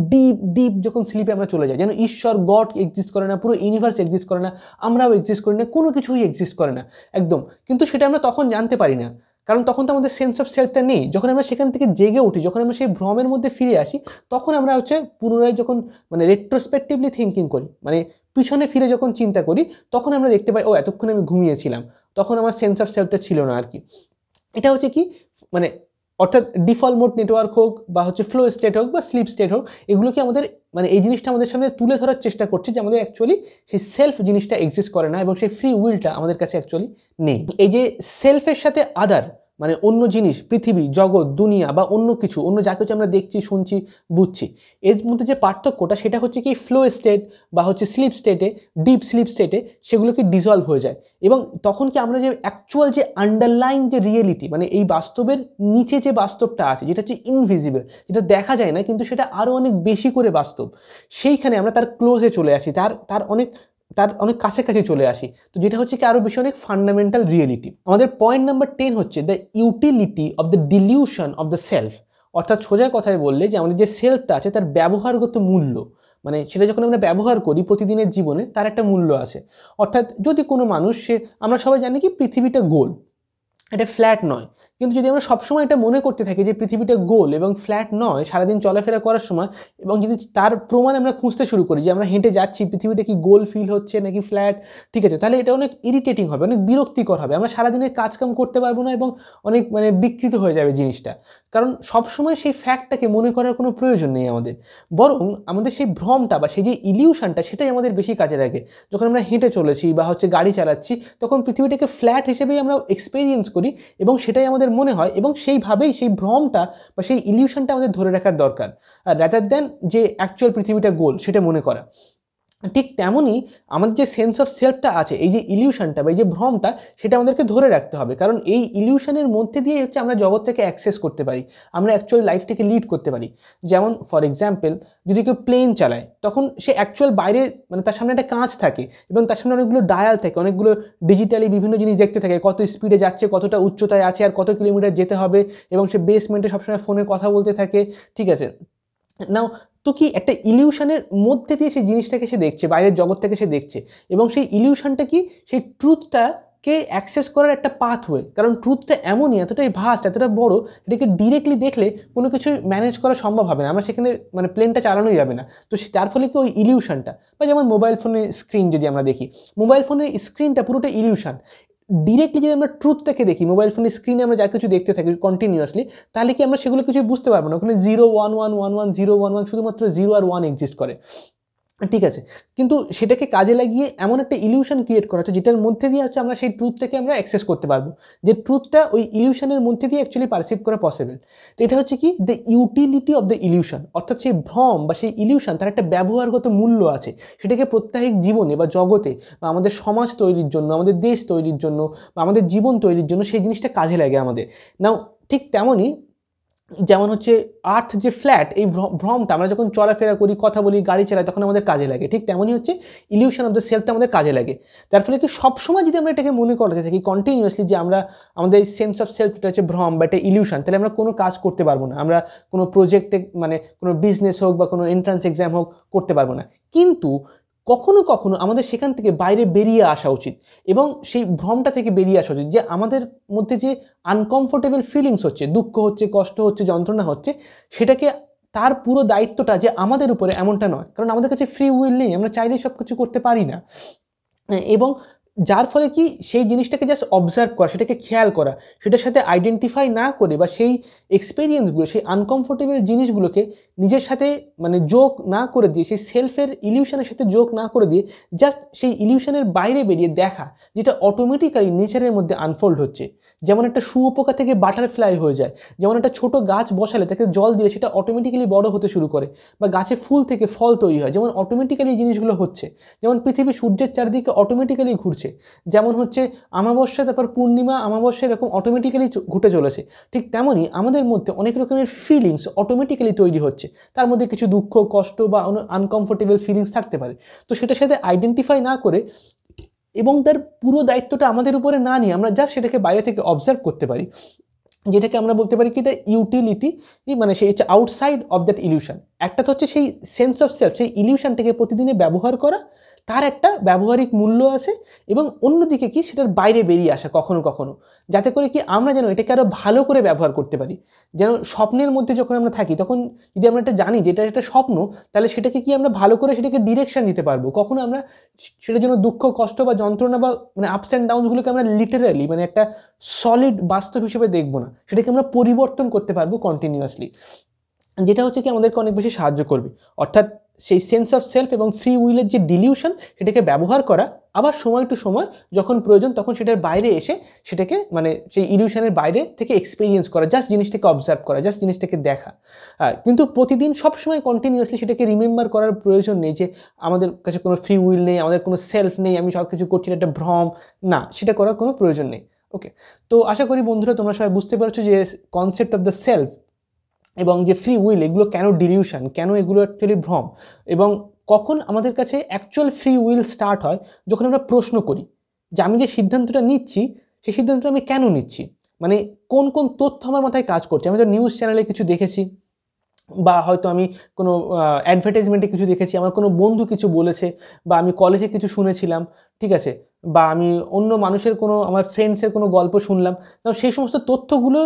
ডিপ যখন স্লিপে আমরা চলে যাই, যেন ঈশ্বর, গড এক্সিস্ট করে না, পুরো ইউনিভার্স এক্সিস্ট করে না, আমরাও এক্সিস্ট করি না, কোনো কিছুই এক্সিস্ট করে না একদম। কিন্তু সেটা আমরা তখন জানতে পারি না, কারণ তখন তো আমাদের সেন্স অফ সেলফটা নেই। যখন আমরা সেখান থেকে জেগে উঠি, যখন আমরা সেই ভ্রমের মধ্যে ফিরে আসি, তখন আমরা হচ্ছে পুনরায় যখন মানে রেট্রোস্পেক্টিভলি থিঙ্কিং করি, মানে পিছনে ফিরে যখন চিন্তা করি, তখন আমরা দেখতে পাই ও এতক্ষণ আমি ঘুমিয়েছিলাম, তখন আমার সেন্স অফ সেলফটা ছিল না আর কি। এটা হচ্ছে কি মানে অর্থাৎ ডিফল্ট মোড নেটওয়ার্ক হোক বা হচ্ছে ফ্লো স্টেট হোক বা স্লিপ স্টেট হোক, এগুলোকে আমাদের মানে এই জিনিসটা আমাদের সামনে তুলে ধরার চেষ্টা করছে যে আমাদের অ্যাকচুয়ালি সেই সেলফ জিনিসটা এক্সিস্ট করে না এবং সেই ফ্রি উইলটা আমাদের কাছে অ্যাকচুয়ালি নেই। এই যে সেলফের সাথে আদার মানে অন্য জিনিস, পৃথিবী, জগৎ, দুনিয়া বা অন্য যা কিছু আমরা দেখছি, শুনছি, বুঝছি, এর মধ্যে যে পার্থক্যটা সেটা হচ্ছে কি ফ্লো স্টেট বা হচ্ছে স্লিপ স্টেটে, ডিপ স্লিপ স্টেটে সেগুলোকে ডিজলভ হয়ে যায় এবং তখন কি আমরা যে অ্যাকচুয়াল যে আন্ডারলাইন যে রিয়েলিটি, মানে এই বাস্তবের নিচে যে বাস্তবটা আছে, যেটা হচ্ছে ইনভিজিবল, যেটা দেখা যায় না কিন্তু সেটা আরও অনেক বেশি করে বাস্তব, সেইখানে আমরা তার ক্লোজে চলে আসি, তার অনেক কাছাকাছি চলে আসি। তো যেটা হচ্ছে কি আরও বেশি অনেক ফান্ডামেন্টাল রিয়েলিটি। আমাদের পয়েন্ট নাম্বার 10 হচ্ছে the utility of the dilution of the self. অর্থাৎ সোজা কথায় বললে যে আমাদের যে সেলফটা আছে তার ব্যবহারগত মূল্য, মানে সেটা যখন আমরা ব্যবহার করি প্রতিদিনের জীবনে, তার একটা মূল্য আছে। অর্থাৎ যদি কোনো মানুষ, আমরা সবাই জানি কি পৃথিবীটা গোল, এটা ফ্ল্যাট নয়, কিন্তু যদি আমরা সবসময় এটা মনে করতে থাকি যে পৃথিবীটা গোল এবং ফ্ল্যাট নয় সারাদিন চলাফেরা করার সময়, এবং যদি তার প্রমাণ আমরা খুঁজতে শুরু করি যে আমরা হেঁটে যাচ্ছি, পৃথিবীটা কি গোল ফিল হচ্ছে নাকি ফ্ল্যাট, ঠিক আছে, তাহলে এটা অনেক ইরিটেটিং হবে, অনেক বিরক্তিকর হবে, আমরা সারাদিনের কাজকাম করতে পারবো না এবং অনেক মানে বিকৃত হয়ে যাবে জিনিসটা। কারণ সবসময় সেই ফ্যাক্টটাকে মনে করার কোনো প্রয়োজন নেই আমাদের, বরং আমাদের সেই ভ্রমটা বা সেই যে ইলিউশনটা সেটাই আমাদের বেশি কাজে লাগে। যখন আমরা হেঁটে চলেছি বা হচ্ছে গাড়ি চালাচ্ছি, তখন পৃথিবীটাকে ফ্ল্যাট হিসেবেই আমরা এক্সপেরিয়েন্স করি এবং সেটাই আমাদের মনে হয়, এবং সেইভাবেই সেই ভ্রমটা বা সেই ইলিউশনটা আমাদের ধরে রাখার দরকার, আর রাদার দ্যান যে অ্যাকচুয়াল পৃথিবীটা গোল সেটা মনে করা। ঠিক তেমনই আমাদের যে সেন্স অফ সেলফটা আছে, এই যে ইলিউশনটা বা এই যে ভ্রমটা, সেটা আমাদেরকে ধরে রাখতে হবে, কারণ এই ইলিউশনের মধ্যে দিয়ে হচ্ছে আমরা জগৎটাকে অ্যাক্সেস করতে পারি, আমরা অ্যাকচুয়াল লাইফটাকে লিড করতে পারি। যেমন ফর এক্সাম্পল, যদি কেউ প্লেন চালায় তখন সে অ্যাকচুয়াল বাইরে মানে তার সামনে একটা কাঁচ থাকে এবং তার সামনে অনেকগুলো ডায়াল থাকে, অনেকগুলো ডিজিটালি বিভিন্ন জিনিস দেখতে থাকে, কত স্পিডে যাচ্ছে, কতটা উচ্চতায় আছে, আর কত কিলোমিটার যেতে হবে, এবং সে বেসমেন্টে সবসময় ফোনে কথা বলতে থাকে, ঠিক আছে। নাও তো কি একটা ইলিউশনের মধ্যে দিয়ে সেই জিনিসটাকে সে দেখছে, বাইরের জগৎটাকে সে দেখছে, এবং সেই ইলিউশনটা কি সেই ট্রুথটাকে অ্যাক্সেস করার একটা পাথওয়ে, কারণ ট্রুথটা এমনই এতটাই ভাস্ট, এতটা বড়, এটাকে ডিরেক্টলি দেখলে কোনো কিছু ম্যানেজ করা সম্ভব হবে না, আমরা সেখানে মানে প্লেনটা চালানোই যাবে না। তো তার ফলে কি ওই ইলিউশনটা, বা যেমন মোবাইল ফোনের স্ক্রিন যদি আমরা দেখি, মোবাইল ফোনের স্ক্রিনটা পুরোটা ইলিউশন। ডিরেক্টলি যদি আমরা ট্রুথটাকে দেখি, মোবাইল ফোনের স্ক্রিনে আমরা যা কিছু দেখতে থাকি কন্টিনিউয়াসলি, তাহলে কি আমরা সেগুলো কিছু বুঝতে পারবো না, ওখানে 0 1 1 1 1 0 1 1 শুধুমাত্র 0 আর 1 এক্সিস্ট করে, ঠিক আছে। কিন্তু সেটাকে কাজে লাগিয়ে এমন একটা ইলিউশন ক্রিয়েট করা হচ্ছে যেটার মধ্যে দিয়ে হচ্ছে আমরা সেই ট্রুথটাকে আমরা অ্যাক্সেস করতে পারবো, যে ট্রুথটা ওই ইলিউশনের মধ্যে দিয়ে অ্যাকচুয়ালি পারসিভ করা পসিবল। তো এটা হচ্ছে কি the utility of the illusion, অর্থাৎ সেই ভ্রম বা সেই ইলিউশন তার একটা ব্যবহারগত মূল্য আছে, সেটাকে প্রত্যাহিক জীবনে বা জগতে বা আমাদের সমাজ তৈরির জন্য, আমাদের দেশ তৈরির জন্য বা আমাদের জীবন তৈরির জন্য সেই জিনিসটা কাজে লাগে আমাদের। নাও ঠিক তেমনই যেমন হচ্ছে আর্থ যে ফ্ল্যাট, এই ভ্রমটা আমরা যখন চলাফেরা করি, কথা বলি, গাড়ি চালাই, তখন আমাদের কাজে লাগে, ঠিক তেমনই হচ্ছে ইলিউশন অফ দ্য সেলফটা আমাদের কাজে লাগে। তার ফলে কি সবসময় যদি আমরা এটাকে মনে করতে থাকি কন্টিনিউয়াসলি যে আমাদের সেন্স অফ সেলফ এটা হচ্ছে ভ্রম বা এটা ইলিউশন, তাহলে আমরা কোনো কাজ করতে পারবো না, আমরা কোনো প্রজেক্টে মানে কোনো বিজনেস হোক বা কোনো এন্ট্রান্স এক্সাম হোক করতে পারবো না। কিন্তু কখনো কখনো আমাদের সেখান থেকে বাইরে বেরিয়ে আসা উচিত, এবং সেই ভ্রমটা থেকে বেরিয়ে আসা উচিত, যে আমাদের মধ্যে যে আনকমফোর্টেবল ফিলিংস হচ্ছে, দুঃখ হচ্ছে, কষ্ট হচ্ছে, যন্ত্রণা হচ্ছে, সেটাকে তার পুরো দায়িত্বটা যে আমাদের উপরে এমনটা নয়, কারণ আমাদের কাছে ফ্রি উইল নেই, আমরা চাইলেই সব কিছু করতে পারি না। এবং যার ফলে কি সেই জিনিসটাকে জাস্ট অবজার্ভ করা, সেটাকে খেয়াল করা, সেটার সাথে আইডেন্টিফাই না করে বা সেই এক্সপিরিয়েন্সগুলো, সেই আনকমফোর্টেবল জিনিসগুলোকে নিজের সাথে মানে যোগ না করে দিয়ে, সেই সেলফের ইলিউশনের সাথে যোগ না করে দিয়ে জাস্ট সেই ইলিউশনের বাইরে বেরিয়ে দেখা, যেটা অটোমেটিক্যালি নেচারের মধ্যে আনফোল্ড হচ্ছে। যেমন একটা শুঁয়োপোকা থেকে বাটারফ্লাই হয়ে যায়, যেমন একটা ছোট গাছ বসালে তাকে জল দিলে সেটা অটোমেটিক্যালি বড় হতে শুরু করে, বা গাছে ফুল থেকে ফল তৈরি হয়, যেমন অটোমেটিক্যালি এই জিনিসগুলো হচ্ছে। যেমন পৃথিবী সূর্যের চারদিকে অটোমেটিক্যালি ঘুরছে, যেমন হচ্ছে অমাবস্যা, তারপর পূর্ণিমা, অমাবস্যা এরকম অটোমেটিক্যালি ঘুটে চলেছে, ঠিক তেমনই আমাদের মধ্যে অনেক রকমের ফিলিংস অটোমেটিক্যালি তৈরি হচ্ছে, তার মধ্যে কিছু দুঃখ, কষ্ট বা আনকমফোর্টেবল ফিলিংস থাকতে পারে। তো সেটার সাথে আইডেন্টিফাই না করে এবং তার পুরো দায়িত্বটা আমাদের উপরে না নিয়ে আমরা জাস্ট সেটাকে বাইরে থেকে অবজার্ভ করতে পারি, যেটাকে আমরা বলতে পারি কি দ্য ইউটিলিটি, মানে সেই হচ্ছে আউটসাইড অফ দ্যাট ইলিউশন। একটা তো হচ্ছে সেই সেন্স অফ সেলফ, সেই ইলিউশনটাকে প্রতিদিনে ব্যবহার করা, তার একটা ব্যবহারিক মূল্য আছে, এবং অন্যদিকে কি সেটার বাইরে বেরিয়ে আসা কখনো কখনো, যাতে করে কি আমরা যেন এটাকে আরও ভালো করে ব্যবহার করতে পারি। যেন স্বপ্নের মধ্যে যখন আমরা থাকি, তখন যদি আমরা এটা জানি যে এটা একটা স্বপ্ন, তাহলে সেটাকে কি আমরা ভালো করে সেটাকে ডিরেকশন দিতে পারবো, কখনো আমরা সেটার জন্য দুঃখ, কষ্ট বা যন্ত্রণা বা মানে আপস অ্যান্ড ডাউনসগুলোকে আমরা লিটারালি মানে একটা সলিড বাস্তব হিসেবে দেখবো না, সেটাকে আমরা পরিবর্তন করতে পারবো কন্টিনিউয়াসলি, যেটা হচ্ছে কি আমাদেরকে অনেক বেশি সাহায্য করবে। অর্থাৎ সেই সেন্স অফ সেলফ এবং ফ্রি উইলের যে ডিলিউশন, সেটাকে ব্যবহার করা, আবার সময় টু সময় যখন প্রয়োজন তখন সেটার বাইরে এসে সেটাকে মানে সেই ইলিউশনের বাইরে থেকে এক্সপিরিয়েন্স করা, জাস্ট জিনিসটাকে অবজার্ভ করা, জাস্ট জিনিসটাকে দেখা। কিন্তু প্রতিদিন সবসময় কন্টিনিউয়াসলি সেটাকে রিমেম্বার করার প্রয়োজন নেই যে আমাদের কাছে কোনো ফ্রি উইল নেই, আমাদের কোনো সেলফ নেই, আমি সব কিছু করছি, একটা ভ্রম, না, সেটা করার কোনো প্রয়োজন নেই। ওকে, তো আশা করি বন্ধুরা তোমরা সবাই বুঝতে পারছো যে কনসেপ্ট অফ দ্য সেলফ এবং যে ফ্রি উইল, এগুলো কেন ডিলিউশন, কেন এগুলো অ্যাকচুয়ালি ভ্রম, এবং কখন আমাদের কাছে অ্যাকচুয়াল ফ্রি উইল স্টার্ট হয়, যখন আমরা প্রশ্ন করি যে আমি যে সিদ্ধান্তটা নিচ্ছি, সেই সিদ্ধান্তটা আমি কেন নিচ্ছি, মানে কোন কোন তথ্য আমার মাথায় কাজ করছে। আমি তো নিউজ চ্যানেলে কিছু দেখেছি, বা হয়তো আমি কোনো অ্যাডভার্টাইজমেন্টে কিছু দেখেছি, আমার কোনো বন্ধু কিছু বলেছে, বা আমি কলেজে কিছু শুনেছিলাম, ঠিক আছে, বা আমি অন্য মানুষের কোনো আমার ফ্রেন্ডসের কোনো গল্প শুনলাম, তো সেই সমস্ত তথ্যগুলো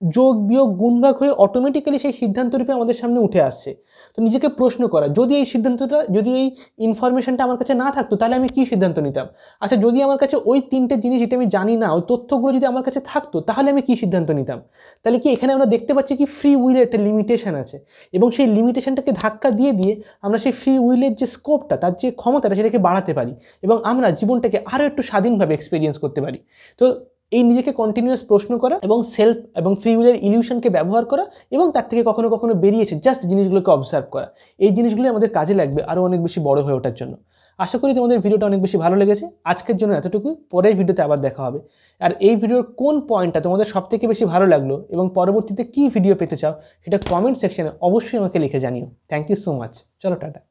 যোগ বিয়োগ গুণভাগ হয়ে অটোমেটিক্যালি সেই সিদ্ধান্ত রূপে আমাদের সামনে উঠে আসছে। তো নিজেকে প্রশ্ন করা, যদি এই সিদ্ধান্তটা, যদি এই ইনফরমেশনটা আমার কাছে না থাকতো, তাহলে আমি কী সিদ্ধান্ত নিতাম? আচ্ছা, যদি আমার কাছে ওই তিনটে জিনিস যেটা আমি জানি না, ওই তথ্যগুলো যদি আমার কাছে থাকতো, তাহলে আমি কী সিদ্ধান্ত নিতাম? তাহলে কি এখানে আমরা দেখতে পাচ্ছি কি ফ্রি উইলের একটা লিমিটেশন আছে, এবং সেই লিমিটেশনটাকে ধাক্কা দিয়ে দিয়ে আমরা সেই ফ্রি উইলের যে স্কোপটা, তার যে ক্ষমতাটা, সেটাকে বাড়াতে পারি, এবং আমরা জীবনটাকে আরও একটু স্বাধীনভাবে এক্সপিরিয়েন্স করতে পারি। তো এই নিজেকে কন্টিনিউয়াস প্রশ্ন করা এবং সেলফ এবং ফ্রি উইলের ইলিউশনকে ব্যবহার করা এবং তার থেকে কখনো কখনো বেরিয়েছে জাস্ট জিনিসগুলোকে অবজার্ভ করা, এই জিনিসগুলো আমাদের কাজে লাগবে আরও অনেক বেশি বড় হয়ে ওঠার জন্য। আশা করি তোমাদের ভিডিওটা অনেক বেশি ভালো লেগেছে। আজকের জন্য এতটুকু, পরের ভিডিওতে আবার দেখা হবে। আর এই ভিডিওর কোন পয়েন্টটা তোমাদের সবথেকে বেশি ভালো লাগলো এবং পরবর্তীতে কী ভিডিও পেতে চাও সেটা কমেন্ট সেকশনে অবশ্যই আমাকে লিখে জানিও। Thank you so much. চলো টাটা।